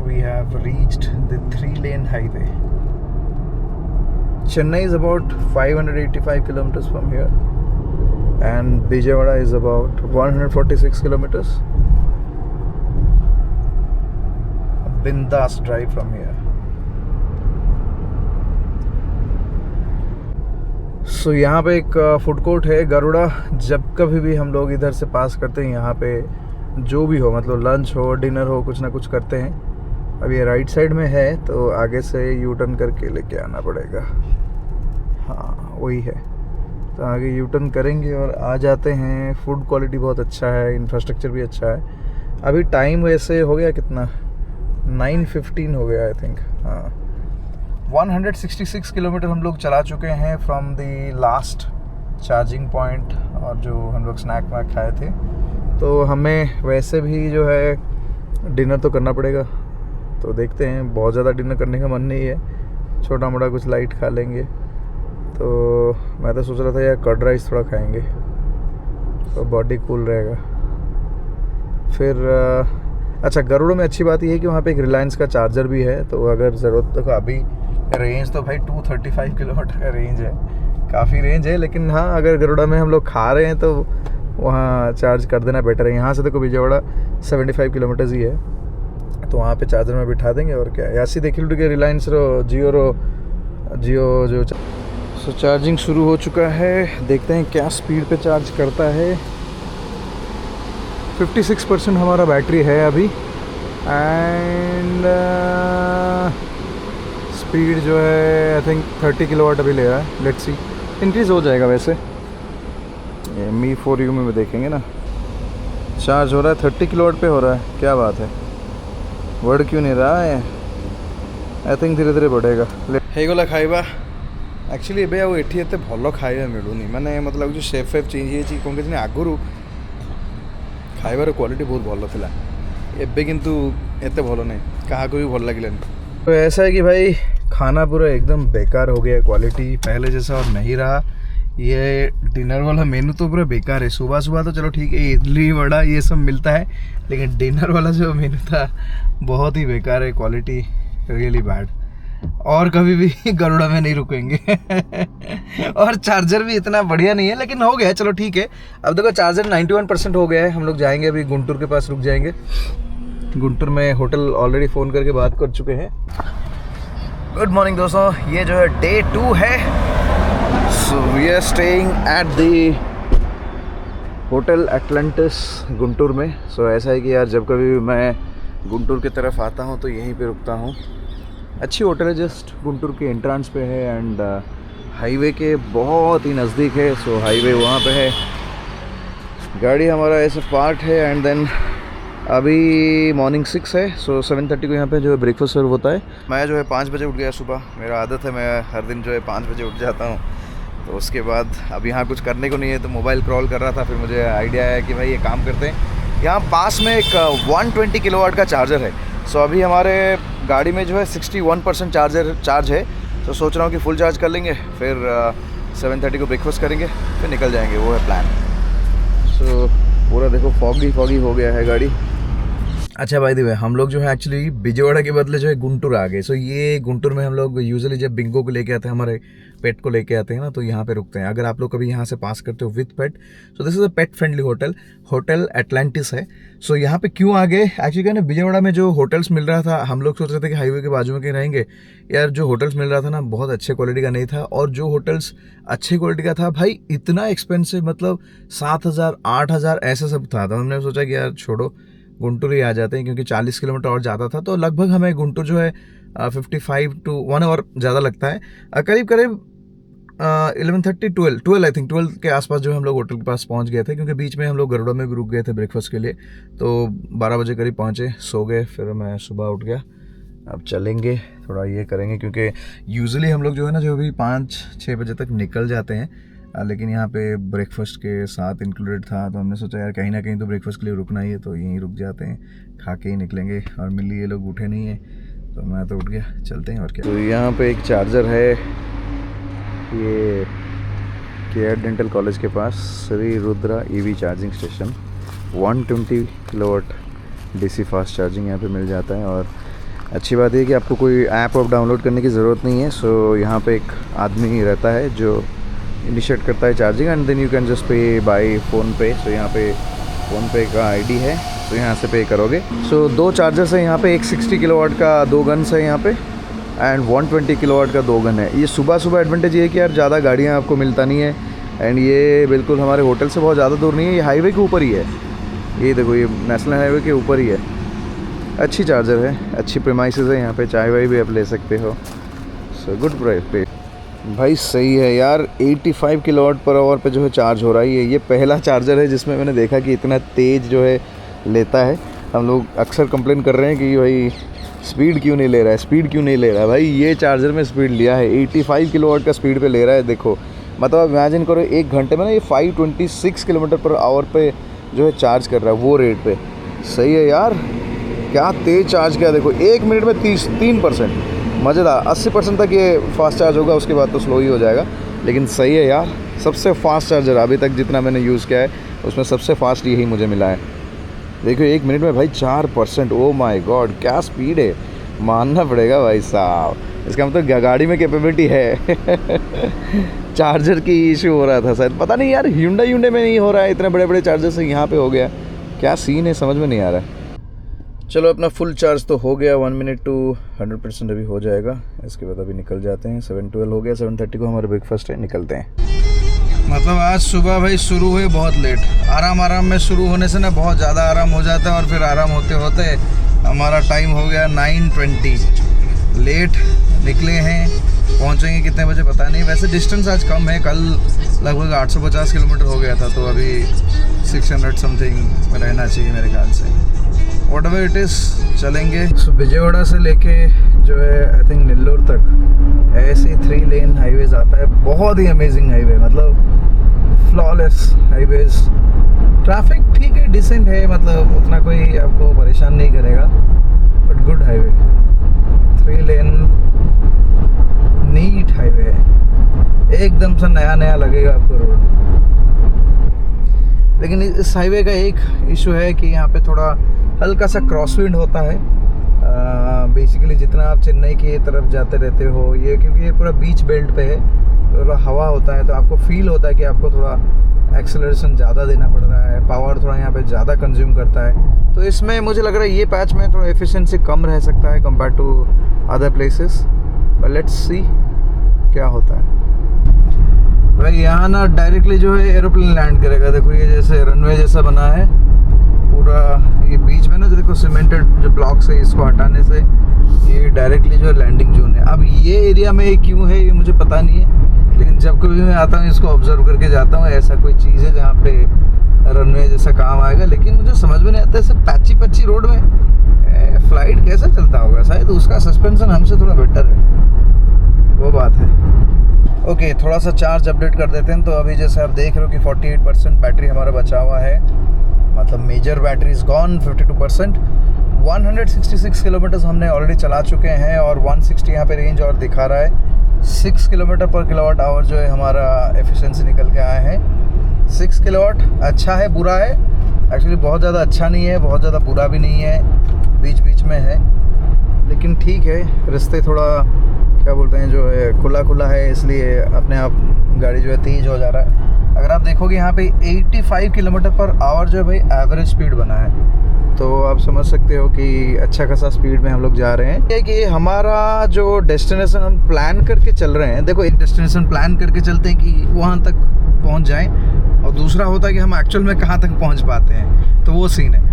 we have reached the 3-lane highway. Chennai is about 585 kilometers from here and Vijayawada is about 146 kilometers. A bindas drive from here. So यहाँ पे एक फूड कोर्ट है गरुड़ा। जब कभी भी हम लोग इधर से पास करते हैं, यहाँ पे जो भी हो, मतलब लंच हो डिनर हो, कुछ ना कुछ करते हैं। अब ये राइट साइड में है तो आगे से यू टर्न करके लेके आना पड़ेगा। हाँ वही है, तो आगे यू टर्न करेंगे और आ जाते हैं। फूड क्वालिटी बहुत अच्छा है, इंफ्रास्ट्रक्चर भी अच्छा है। अभी टाइम वैसे हो गया कितना, 9:15 हो गया आई थिंक। हाँ 166 किलोमीटर हम लोग चला चुके हैं from the last charging point, और जो हम लोग स्नैक वैक खाए थे। तो हमें वैसे भी जो है डिनर तो करना पड़ेगा, तो देखते हैं। बहुत ज़्यादा डिनर करने का मन नहीं है, छोटा मोटा कुछ लाइट खा लेंगे। तो मैं तो सोच रहा था यार कर्ड राइस थोड़ा खाएंगे तो बॉडी कूल रहेगा। फिर अच्छा, गरुड़ में अच्छी बात यह है कि वहाँ पे एक रिलायंस का चार्जर भी है, तो अगर ज़रूरत तो अभी रेंज तो भाई 235 किलोमीटर का रेंज है, काफ़ी रेंज है। लेकिन हाँ, अगर गरुड़ा में हम लोग खा रहे हैं तो वहाँ चार्ज कर देना बेटर है। यहाँ से देखो विजयवाड़ा 75 किलोमीटर्स ही है, तो वहाँ पे चार्जर में बिठा देंगे और क्या है। ऐसी देखी लुट के रिलायंस जियो जो सो चार्जिंग शुरू हो चुका है। देखते हैं क्या स्पीड पे चार्ज करता है। 56% हमारा बैटरी है अभी, एंड स्पीड जो है आई थिंक 30 किलोवाट अभी ले रहा है। लेट्स सी, इंक्रीज़ हो जाएगा वैसे। ये मी 4U में भी देखेंगे ना, चार्ज हो रहा है 30 किलोवाट पे हो रहा है। क्या बात है, वर्ड क्यों नहीं रहा है। आई थिंक धीरे धीरे बढ़ेगा। ହେଇଗଲା ଖାଇବା। एक्चुअली ଏବେ ଆଉ ଏଠି ଏତେ ଭଲ ଖାଇବା ମିଳୁନି, ମାନେ ମତେ ଲାଗୁଛି शेफ ଫେଫ୍ ଚେଞ୍ଜ ହେଇଯାଇଛି। କ'ଣ କିଛି ଆଗରୁ ଖାଇବାର କ୍ୱାଲିଟି ବହୁତ ଭଲ ଥିଲା, ଏବେ କିନ୍ତୁ ଏତେ ଭଲ ନାହିଁ, କାହାକୁ ବି ଭଲ ଲାଗିଲାନି। तो ऐसा है कि भाई खाना पूरा एकदम बेकार हो गया, क्वालिटी पहले जैसा और नहीं रहा। ये डिनर वाला मेनू तो पूरा बेकार है। सुबह सुबह तो चलो ठीक है, इडली वड़ा ये सब मिलता है, लेकिन डिनर वाला जो मेनू था बहुत ही बेकार है, क्वालिटी रियली बैड। और कभी भी गरुड़ा में नहीं रुकेंगे और चार्जर भी इतना बढ़िया नहीं है, लेकिन हो गया चलो ठीक है। अब देखो चार्जर 91% हो गया है। हम लोग जाएंगे अभी गुंटूर के पास, रुक जाएंगे। गुंटूर में होटल ऑलरेडी फ़ोन करके बात कर चुके हैं। गुड मॉर्निंग दोस्तों, ये जो है डे 2 है। So we are staying at the hotel Atlantis Guntur में। सो ऐसा है कि यार जब कभी मैं गुंटूर की तरफ आता हूँ तो यहीं पे रुकता हूँ। अच्छी होटल है, जस्ट गुंटूर के एंट्रेंस पे है एंड हाईवे के बहुत ही नज़दीक है। सो हाईवे वहाँ पे है, गाड़ी हमारा ऐसे पार्क है। एंड देन अभी मॉर्निंग 6 है, सो 7:30 को यहाँ पे जो है ब्रेकफास्ट सर्व होता है। मैं जो है 5 बजे उठ गया सुबह, मेरा आदत है, मैं हर दिन जो है 5 बजे उठ जाता हूँ। तो उसके बाद अब यहाँ कुछ करने को नहीं है तो मोबाइल क्रॉल कर रहा था, फिर मुझे आइडिया आया कि भाई ये काम करते हैं। यहाँ पास में एक 120 किलोवाट का चार्जर है। सो अभी हमारे गाड़ी में जो है 61% चार्ज है, तो सोच रहा हूँ कि फुल चार्ज कर लेंगे, फिर 7:30 को ब्रेकफास्ट करेंगे, फिर निकल जाएंगे, वो है प्लान। सो पूरा देखो फॉगी हो गया है गाड़ी। अच्छा भाई दी हम लोग जो है एक्चुअली विजयवाड़ा के बदले जो है गुंटूर आ गए। सो ये गुंटूर में हम लोग यूजुअली जब बिंगो को लेके आते हैं, हमारे पेट को लेके आते हैं ना, तो यहाँ पे रुकते हैं। अगर आप लोग कभी यहाँ से पास करते हो with pet, so this is a pet friendly hotel Atlantis है। सो यहाँ पे क्यों आ गए, एक्चुअली क्या ना, विजयवाड़ा में जो होटल्स मिल रहा था, हम लोग सोच रहे थे कि हाईवे के बाजू में कहीं रहेंगे। यार जो होटल्स मिल रहा था ना, बहुत अच्छे क्वालिटी का नहीं था, और जो होटल्स अच्छी क्वालिटी का था भाई इतना एक्सपेंसिव, मतलब 7,000 8,000 ऐसा सब था। तो हमने सोचा कि यार छोड़ो, गुंटूर ही आ जाते हैं, क्योंकि 40 किलोमीटर और ज़्यादा था। तो लगभग हमें गुंटूर जो है 55 to 1 आवर ज़्यादा लगता है। करीब 11:30 12 आई थिंक 12 के आसपास जो हम लोग होटल के पास पहुंच गए थे, क्योंकि बीच में हम लोग गरुड़ा में भी रुक गए थे ब्रेकफास्ट के लिए। तो 12 बजे करीब पहुंचे, सो गए, फिर मैं सुबह उठ गया। अब चलेंगे, थोड़ा ये करेंगे, क्योंकि यूजुअली हम लोग जो है ना, जो भी 5-6 बजे तक निकल जाते हैं लेकिन यहाँ पे ब्रेकफास्ट के साथ इंक्लूडेड था, तो हमने सोचा यार कहीं ना कहीं तो ब्रेकफास्ट के लिए रुकना ही है, तो यहीं रुक जाते हैं, खा के ही निकलेंगे। और मिली ये लोग उठे नहीं है, तो मैं तो उठ गया, चलते हैं और क्या। तो यहाँ पे एक चार्जर है, ये केयर डेंटल कॉलेज के पास Shri Rudra EV charging station, 120 kilowatt DC fast charging यहाँ पे मिल जाता है। और अच्छी बात है कि आपको कोई ऐप ऑफ डाउनलोड करने की ज़रूरत नहीं है। सो यहाँ पे एक आदमी रहता है जो इनिशिएट करता है charging, and then you can just pay by PhonePe. So यहाँ पे फ़ोनपे का आईडी है, तो यहाँ से पे करोगे। सो 2 चार्जर्स है यहाँ पे, एक 60 किलोवाट का 2 गन्स है यहाँ पे, एंड 120 किलोवाट का 2 गन है। ये सुबह एडवांटेज ये है कि यार ज़्यादा गाड़ियाँ आपको मिलता नहीं है, एंड ये बिल्कुल हमारे होटल से बहुत ज़्यादा दूर नहीं है, ये हाईवे के ऊपर ही है। ये देखो, ये नेशनल हाईवे के ऊपर ही है। अच्छी चार्जर है, अच्छी प्रीमाइसेस है यहाँ पे, चाय वाय भी आप ले सकते हो। सो गुड प्राइस पे भाई, सही है यार। 85 किलोवाट पर आवर पे जो है चार्ज हो रहा है। ये पहला चार्जर है जिसमें मैंने देखा कि इतना तेज़ जो है लेता है। हम लोग अक्सर कंप्लेन कर रहे हैं कि भाई स्पीड क्यों नहीं ले रहा है, स्पीड क्यों नहीं ले रहा है। भाई ये चार्जर में स्पीड लिया है, 85 किलोवाट का स्पीड पे ले रहा है। देखो मतलब आप इमेजिन करो, 1 घंटे में ना ये 526 किलोमीटर पर आवर पे जो है चार्ज कर रहा है, वो रेट पे। सही है यार, क्या तेज़ चार्ज किया। देखो 1 मिनट में 3% मज़ेदार। 80% तक ये फास्ट चार्ज होगा, उसके बाद तो स्लो ही हो जाएगा, लेकिन सही है यार। सबसे फास्ट चार्जर अभी तक जितना मैंने यूज़ किया है उसमें सबसे फास्ट यही मुझे मिला है। देखो 1 मिनट में भाई 4%, ओ माय गॉड क्या स्पीड है, मानना पड़ेगा भाई साहब। इसका मतलब गाड़ी में कैपेबिलिटी है। चार्जर की इशू हो रहा था शायद, पता नहीं यार, ह्युंडई में नहीं हो रहा है, इतने बड़े बड़े चार्जर से यहाँ पे हो गया। क्या सीन है समझ में नहीं आ रहा है। चलो अपना फुल चार्ज तो हो गया, 1 मिनट टू 100% अभी हो जाएगा। इसके बाद अभी निकल जाते हैं। 7:12 हो गया, 7:30 को हमारा ब्रेकफास्ट है, निकलते हैं। मतलब आज सुबह भाई शुरू हुई बहुत लेट। आराम में शुरू होने से ना बहुत ज़्यादा आराम हो जाता है, और फिर आराम होते होते हमारा टाइम हो गया 9:20। लेट निकले हैं, पहुंचेंगे कितने बजे पता नहीं। वैसे डिस्टेंस आज कम है, कल लगभग 850 किलोमीटर हो गया था, तो अभी 600 समथिंग में रहना चाहिए मेरे ख्याल से। व्हाटएवर इट इज़, चलेंगे। सो विजयवाड़ा से लेके जो है आई थिंक नेल्लोर तक ऐसे 3 लेन हाईवेज आता है। बहुत ही अमेजिंग हाईवे, मतलब फ्लॉलेस हाईवेज। ट्रैफिक ठीक है, डिसेंट है, मतलब उतना कोई आपको परेशान नहीं करेगा, but good highway. 3 lane neat highway है, एकदम से नया लगेगा आपको रोड। लेकिन इस हाईवे का एक इशू है कि यहाँ पे थोड़ा हल्का सा क्रॉसविंड होता है। बेसिकली जितना आप चेन्नई की तरफ जाते रहते हो, ये क्योंकि ये पूरा बीच बेल्ट पे है, थोड़ा हवा होता है, तो आपको फील होता है कि आपको थोड़ा एक्सेलरेशन ज़्यादा देना पड़ रहा है, पावर थोड़ा यहाँ पे ज़्यादा कंज्यूम करता है। तो इसमें मुझे लग रहा है ये पैच में थोड़ा एफिशिएंसी कम रह सकता है compare to other places, but let's see क्या होता है। भाई यहाँ ना डायरेक्टली जो है एरोप्लेन लैंड करेगा। देखो ये जैसे रनवे जैसा बना है पूरा, ये बीच में ना जो देखो सीमेंटेड जो ब्लॉक्स है, इसको हटाने से ये डायरेक्टली जो है लैंडिंग जोन है। अब ये एरिया में क्यों है ये मुझे पता नहीं है, लेकिन जब कभी मैं आता हूँ इसको ऑब्जर्व करके जाता हूँ, ऐसा कोई चीज़ है जहाँ पे रनवे जैसा काम आएगा। लेकिन मुझे समझ में नहीं आता ऐसे पैची रोड में फ्लाइट कैसा चलता होगा। शायद उसका सस्पेंशन हमसे थोड़ा बेटर है, वो बात है। ओके, थोड़ा सा चार्ज अपडेट कर देते हैं। तो अभी जैसे आप देख रहे हो कि 48% बैटरी हमारा बचा हुआ है, मतलब major battery is gone. 52% 166 kilometre हमने ऑलरेडी चला चुके हैं, और 160 यहाँ पे रेंज और दिखा रहा है। 6 किलोमीटर पर किलोवाट आवर जो है हमारा एफिशिएंसी निकल के आया है। 6 किलोवाट अच्छा है बुरा है, एक्चुअली बहुत ज़्यादा अच्छा नहीं है, बहुत ज़्यादा बुरा भी नहीं है, बीच में है। लेकिन ठीक है, रास्ते थोड़ा क्या बोलते हैं जो है खुला है, इसलिए अपने आप गाड़ी जो है तेज़ हो जा रहा है। अगर आप देखोगे यहाँ पे 85 किलोमीटर पर आवर जो है भाई एवरेज स्पीड बना है, तो आप समझ सकते हो कि अच्छा खासा स्पीड में हम लोग जा रहे हैं। कि हमारा जो डेस्टिनेशन हम प्लान करके चल रहे हैं, देखो एक डेस्टिनेशन प्लान करके चलते हैं कि वहाँ तक पहुँच जाएं, और दूसरा होता है कि हम एक्चुअल में कहाँ तक पहुँच पाते हैं, तो वो सीन है।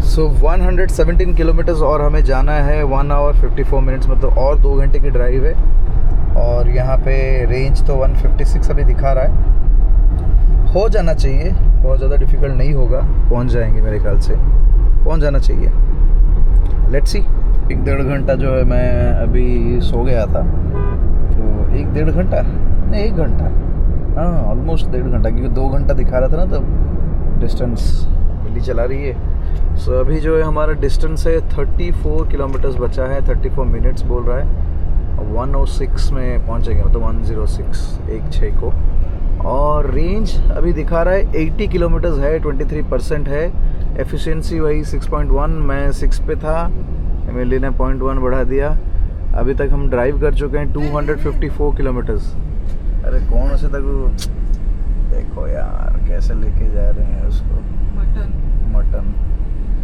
सो 117 किलोमीटर्स और हमें जाना है, 1 आवर 54 मिनट्स, मतलब और 2 घंटे की ड्राइव है। और यहाँ पे रेंज तो 156 अभी दिखा रहा है, हो जाना चाहिए, बहुत ज़्यादा डिफ़िकल्ट नहीं होगा, पहुँच जाएंगे मेरे ख्याल से, पहुँच जाना चाहिए। Let's see. 1-1.5 घंटा जो है मैं अभी सो गया था, तो 1-1.5 घंटा नहीं 1 घंटा, हाँ ऑलमोस्ट 1.5 घंटा, क्योंकि 2 घंटा दिखा रहा था ना तब डिस्टेंस। मिली चला रही है। सो अभी जो है हमारा डिस्टेंस है 34 किलोमीटर्स बचा है, 34 मिनट्स बोल रहा है। 106 में पहुंचेंगे, मतलब 106 को। और रेंज अभी दिखा रहा है 80 किलोमीटर्स है, 23% है। एफिशिएंसी वही 6.1, मैं 6 पे था, एमिली ने 0.1 बढ़ा दिया। अभी तक हम ड्राइव कर चुके हैं 254 किलोमीटर्स। अरे कौन से तक, देखो यार कैसे लेके जा रहे हैं उसको, मटन।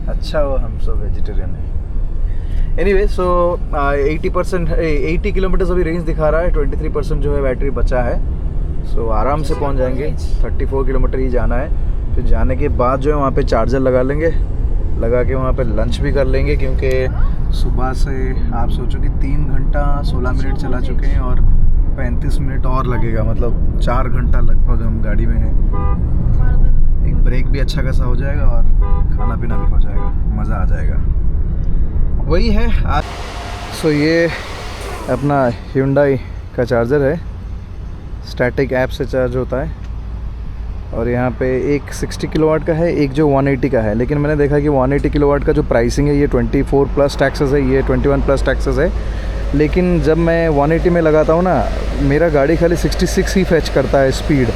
अच्छा वो हम सब वेजिटेरियन है। एनीवे सो 80 किलोमीटर्स अभी रेंज दिखा रहा है, 23% जो है बैटरी बचा है। सो आराम से पहुंच जाएंगे। 34 किलोमीटर ही जाना है। फिर जाने के बाद जो है वहाँ पे चार्जर लगा लेंगे, लगा के वहाँ पे लंच भी कर लेंगे, क्योंकि सुबह से आप सोचो कि 3 घंटा 16 मिनट चला चुके हैं और 35 मिनट और लगेगा, मतलब 4 घंटा लगभग हम गाड़ी में हैं। एक ब्रेक भी अच्छा खासा हो जाएगा और खाना पीना भी हो जाएगा, मज़ा आ जाएगा। वही है आज। सो ये अपना Hyundai का चार्जर है, स्टैटिक ऐप से चार्ज होता है। और यहाँ पे एक 60 किलोवाट का है, एक जो 180 का है। लेकिन मैंने देखा कि 180 किलोवाट का जो प्राइसिंग है ये 24 प्लस टैक्सेस है, ये 21 प्लस टैक्सेस है। लेकिन जब मैं 180 में लगाता हूँ ना, मेरा गाड़ी खाली 66 ही फैच करता है स्पीड,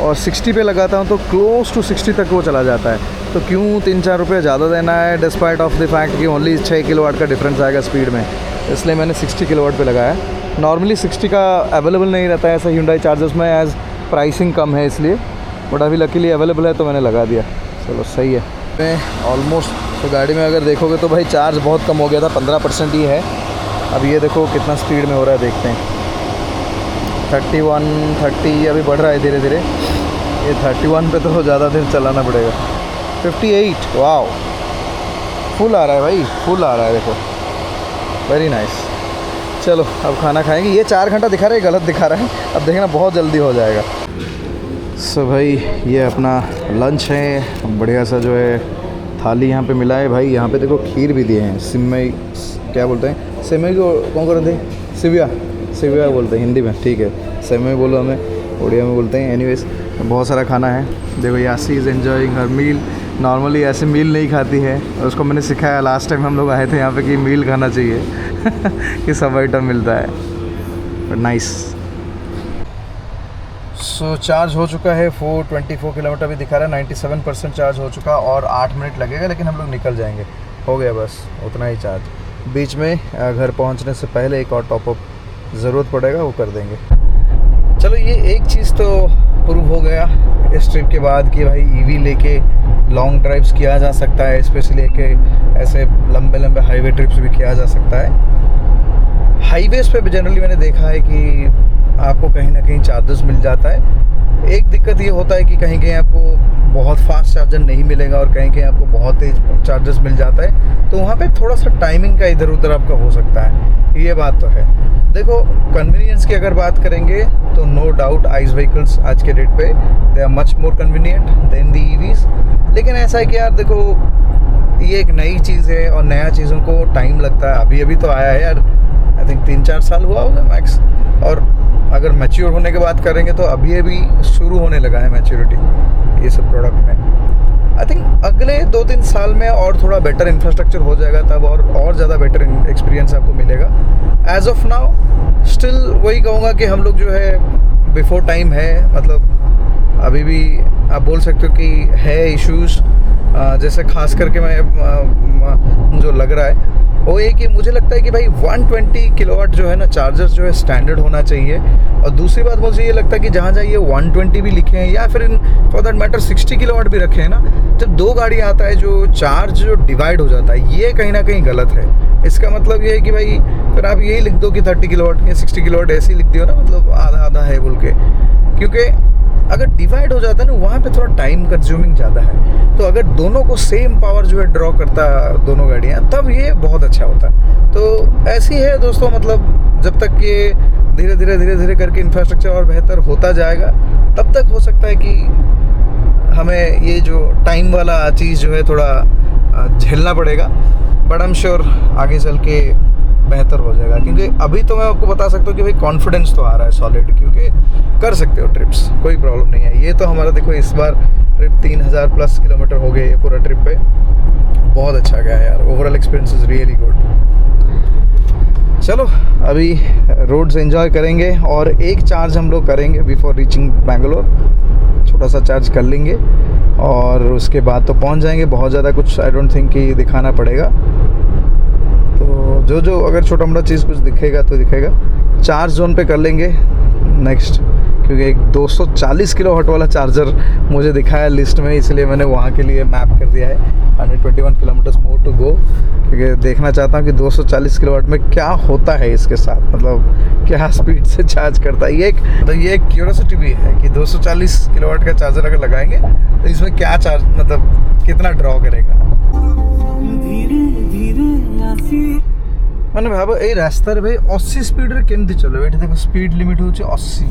और 60 पे लगाता हूँ तो क्लोज टू 60 तक वो चला जाता है। तो क्यों 3-4 रुपये ज़्यादा देना है, डिस्पाइट ऑफ द फैक्ट कि ओनली 6 किलोवाट का डिफरेंस आएगा स्पीड में। इसलिए मैंने 60 किलोवाट पे लगाया। नॉर्मली 60 का अवेलेबल नहीं रहता है ऐसा Hyundai चार्जर्स में, एज़ प्राइसिंग कम है इसलिए, बट अभी लकीली अवेलेबल है तो मैंने लगा दिया। चलो सही है। मैं ऑलमोस्ट तो गाड़ी में अगर देखोगे तो भाई चार्ज बहुत कम हो गया था, 15% ही है। अब ये देखो कितना स्पीड में हो रहा है, देखते हैं। 31, 30 अभी बढ़ रहा है धीरे धीरे। ये 31 पे तो ज़्यादा देर चलाना पड़ेगा। 58, वाओ, फुल आ रहा है भाई, फुल आ रहा है, देखो वेरी नाइस। चलो अब खाना खाएंगे। ये 4 घंटा दिखा रहा है, गलत दिखा रहा है, अब देखना बहुत जल्दी हो जाएगा। सो भाई ये अपना लंच है, बढ़िया सा जो है थाली यहाँ पे मिला है भाई। यहाँ पे देखो खीर भी दिए हैं, सिमई क्या बोलते हैं, सेवई को कौन करते हैं, सिविया बोलते हैं हिंदी में, ठीक है। सेवई बोलो, हमें उड़िया में बोलते हैं। एनीवेज बहुत सारा खाना है। देखो Yasi is enjoying her meal. Normally ऐसे मील नहीं खाती है, और उसको मैंने सिखाया लास्ट टाइम हम लोग आए थे यहाँ पे कि मील खाना चाहिए कि सब आइटम मिलता है, बट नाइस। सो चार्ज हो चुका है, 424 किलोमीटर भी दिखा रहा है, 97% चार्ज हो चुका, और 8 मिनट लगेगा, लेकिन हम लोग निकल जाएंगे। हो गया बस उतना ही चार्ज। बीच में घर पहुंचने से पहले एक और टॉपअप ज़रूरत पड़ेगा, वो कर देंगे। चलो ये एक चीज़ तो प्रूव हो गया इस ट्रिप के बाद कि भाई ईवी लेके लॉन्ग ड्राइव्स किया जा सकता है, स्पेशली लेके ऐसे लंबे लंबे हाईवे ट्रिप्स भी किया जा सकता है। हाईवेज़ पे जनरली मैंने देखा है कि आपको कहीं ना कहीं चार्जर्स मिल जाता है। एक दिक्कत ये होता है कि कहीं कहीं आपको बहुत फास्ट चार्जर नहीं मिलेगा, और कहीं कहीं आपको बहुत तेज चार्जर्स मिल जाता है, तो वहाँ पे थोड़ा सा टाइमिंग का इधर उधर आपका हो सकता है, ये बात तो है। देखो कन्वीनियंस की अगर बात करेंगे तो नो डाउट आइस व्हीकल्स आज के डेट पे they are much more convenient than the EVs. लेकिन ऐसा है कि यार देखो ये एक नई चीज़ है, और नया चीज़ों को टाइम लगता है। अभी अभी तो आया है यार, आई थिंक 3-4 साल हुआ होगा मैक्स। और अगर मैच्योर होने की बात करेंगे तो अभी शुरू होने लगा है मैच्योरिटी ये सब प्रोडक्ट में। आई थिंक अगले 2-3 साल में और थोड़ा बेटर इंफ्रास्ट्रक्चर हो जाएगा, तब और ज़्यादा बेटर एक्सपीरियंस आपको मिलेगा। एज ऑफ नाउ स्टिल वही कहूँगा कि हम लोग जो है बिफोर टाइम है, मतलब अभी भी आप बोल सकते हो कि है इश्यूज़। जैसे खास करके मैं जो लग रहा है वो ये कि मुझे लगता है कि भाई 120 किलोवाट जो है ना चार्जर्स जो है स्टैंडर्ड होना चाहिए। और दूसरी बात मुझे ये लगता है कि जहाँ ये 120 भी लिखे हैं, या फिर फॉर दैट मैटर 60 किलोवाट भी रखे हैं ना, जब 2 गाड़ी आता है जो चार्ज जो डिवाइड हो जाता है, ये कहीं ना कहीं गलत है। इसका मतलब ये है कि भाई फिर आप यही लिख दो कि 30 किलोवाट या 60 किलोवाट ऐसे ही लिख दियो ना, मतलब आधा आधा है बोल के। क्योंकि अगर डिवाइड हो जाता है ना, वहाँ पे थोड़ा टाइम कंज्यूमिंग ज़्यादा है। तो अगर दोनों को सेम पावर जो है ड्रॉ करता दोनों गाड़ियाँ, तब ये बहुत अच्छा होता है। तो ऐसी है दोस्तों, मतलब जब तक ये धीरे धीरे करके इंफ्रास्ट्रक्चर और बेहतर होता जाएगा, तब तक हो सकता है कि हमें ये जो टाइम वाला चीज़ जो है थोड़ा झेलना पड़ेगा। बट आई एम श्योर आगे चल के बेहतर हो जाएगा। क्योंकि अभी तो मैं आपको बता सकता हूँ कि भाई कॉन्फिडेंस तो आ रहा है सॉलिड, क्योंकि कर सकते हो ट्रिप्स, कोई प्रॉब्लम नहीं है। ये तो हमारा देखो इस बार ट्रिप 3000 प्लस किलोमीटर हो गए पूरा ट्रिप पे, बहुत अच्छा गया यार। Overall experience is really good. चलो अभी रोड्स एंजॉय करेंगे और एक चार्ज हम लोग करेंगे बिफोर रीचिंग बैंगलोर, छोटा सा चार्ज कर लेंगे और उसके बाद तो पहुंच जाएंगे। बहुत ज़्यादा कुछ आई डोंट थिंक कि दिखाना पड़ेगा, तो जो अगर छोटा मोटा चीज़ कुछ दिखेगा तो दिखेगा। चार्ज जोन पे कर लेंगे नेक्स्ट, क्योंकि एक 240 किलोवाट वाला चार्जर मुझे दिखाया लिस्ट में, इसलिए मैंने वहाँ के लिए मैप कर दिया है 121 किलोमीटर्स मोर टू गो, क्योंकि देखना चाहता हूँ कि 240 किलोवाट में क्या होता है इसके साथ, मतलब क्या स्पीड से चार्ज करता है। ये एक क्यूरियोसिटी भी है कि 240 किलोवाट का चार्जर अगर लगाएंगे तो इसमें क्या चार्ज, मतलब कितना ड्रॉ करेगा। मैंने भाव ये रास्तार भाई 80 स्पीड रे केमती चलो, ये देखो स्पीड लिमिट होची 80,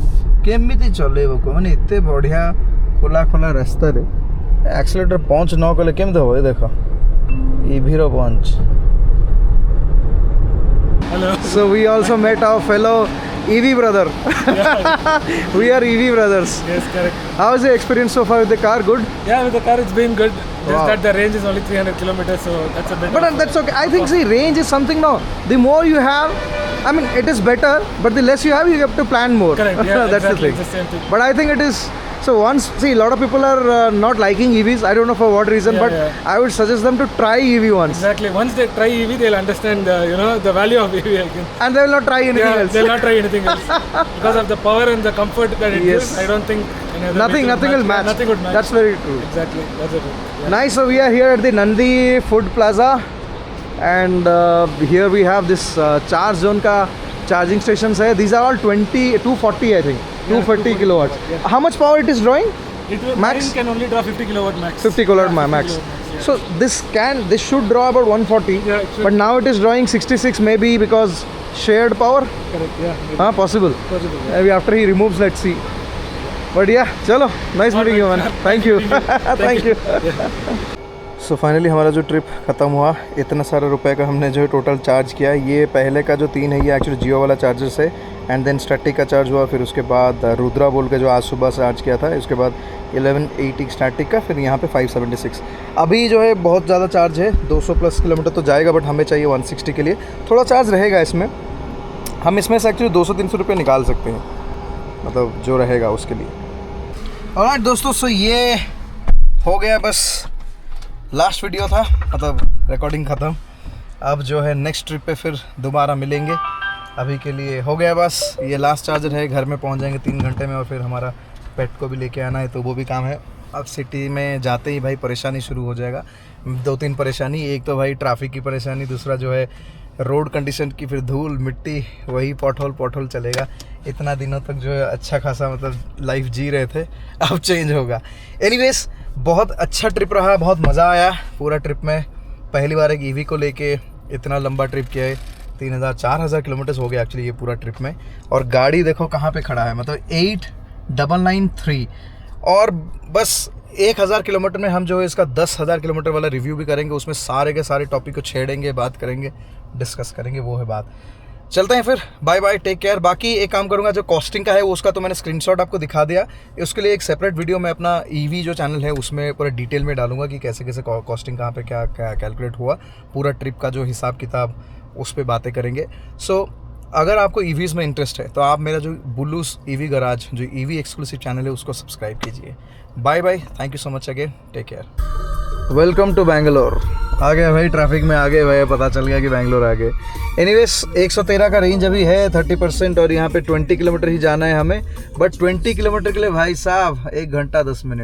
केमती चलेबो को माने एते बढ़िया खोला खोला रास्ता रे एक्सेलेरेटर पंच न कले केमती हो। ये देखो ईवी रो Punch. Hello. So we also met our fellow EV brother. We are EV brothers. Yes, correct. How is the experience so far with the car? Good? Yeah, with the car it's been good. Just Wow. that the range is only 300 kilometers, so that's a bit. But that's okay. I think see, range is something now. The more you have, I mean, it is better, but the less you have to plan more. Correct. Yeah, That's exactly. the thing. It's the same thing. But I think it is. So once, see, a lot of people are not liking EVs. I don't know for what reason, Yeah, but yeah. I would suggest them to try EV once, Exactly. Once they try EV, they'll understand the value of EV again. and they will not try anything Yeah, else. they'll not try anything else because of the power and the comfort that it Yes. gives. I don't think any other Nothing vehicle will match. Yeah, nothing would match. That's very true. Exactly. That's it. Yeah. Nice. So we are here at the Nandi Food Plaza, and here we have this charge zone ka charging stations hai. These are all 240 I think, 240 kilowatts. Yeah. How much power it is drawing? It will, Max? mine can only draw 50 kilowatt max. 50 kilowatt Yeah, 50 max. kilowatt max, yeah. So this should draw about 140. Yeah, it should. But now it is drawing 66 maybe because shared power. Correct. Yeah. Possible. Possible. Yeah. Maybe after he removes, let's see. But yeah, chalo. Nice meeting you, man. Thank you. Thank you. So finally हमारा जो trip ख़त्म हुआ, इतना सारा रुपए का हमने जो है टोटल चार्ज किया। ये पहले का जो 3 है ये एक्चुअली जियो वाला चार्जर से, एंड देन स्टैटिक का चार्ज हुआ, फिर उसके बाद रुद्रा बोल के जो आज सुबह चार्ज किया था, उसके बाद 1180 स्टैटिक का, फिर यहाँ पे 576। अभी जो है बहुत ज़्यादा चार्ज है, 200 प्लस किलोमीटर तो जाएगा, बट हमें चाहिए 160 के लिए। थोड़ा चार्ज रहेगा इसमें, हम इसमें से एक्चुअली 200-300 रुपये निकाल सकते हैं, मतलब जो रहेगा उसके लिए। ऑलराइट दोस्तों, सो ये हो गया बस लास्ट वीडियो था, मतलब रिकॉर्डिंग ख़त्म। अब जो है नेक्स्ट ट्रिप पे फिर दोबारा मिलेंगे। अभी के लिए हो गया बस, ये लास्ट चार्जर है। घर में पहुंच जाएंगे 3 घंटे में, और फिर हमारा पेट को भी लेके आना है, तो वो भी काम है। अब सिटी में जाते ही भाई परेशानी शुरू हो जाएगा, 2-3 परेशानी। एक तो भाई ट्रैफिक की परेशानी, दूसरा जो है रोड कंडीशन की, फिर धूल मिट्टी, वही पॉट होल चलेगा। इतना दिनों तक जो है अच्छा खासा मतलब लाइफ जी रहे थे, अब चेंज होगा। एनीवेज, बहुत अच्छा ट्रिप रहा, बहुत मज़ा आया पूरा ट्रिप में। पहली बार एक ईवी को लेके इतना लंबा ट्रिप किया है, 3000-4000 किलोमीटर्स हो गया एक्चुअली ये पूरा ट्रिप में। और गाड़ी देखो कहाँ पे खड़ा है, मतलब 8993, और बस 1000 किलोमीटर में हम जो है इसका 10,000 किलोमीटर वाला रिव्यू भी करेंगे। उसमें सारे के सारे टॉपिक को छेड़ेंगे, बात करेंगे, डिस्कस करेंगे, वो है बात। चलते हैं फिर, बाय बाय, टेक केयर। बाकी एक काम करूंगा, जो कॉस्टिंग का है वो उसका तो मैंने स्क्रीनशॉट आपको दिखा दिया। उसके लिए एक सेपरेट वीडियो मैं अपना ईवी जो चैनल है उसमें पूरा डिटेल में डालूंगा कि कैसे कैसे कॉस्टिंग कहाँ पे क्या कैलकुलेट हुआ, पूरा ट्रिप का जो हिसाब किताब, उस पर बातें करेंगे। सो अगर आपको ईवीज़ में इंटरेस्ट है तो आप मेरा जो बुल्लूस ईवी गराज जो ईवी एक्सक्लूसिव चैनल है उसको सब्सक्राइब कीजिए। Bye bye, thank you so much again, take care. Welcome to Bangalore. आ गए भाई, ट्रैफिक में आ गए भाई, पता चल गया कि बैंगलोर आ गए। एनीवेज, 113 का रेंज अभी है, 30%, और यहाँ पे 20 किलोमीटर ही जाना है हमें। बट 20 किलोमीटर के लिए भाई साहब 1 घंटा 10 मिनट।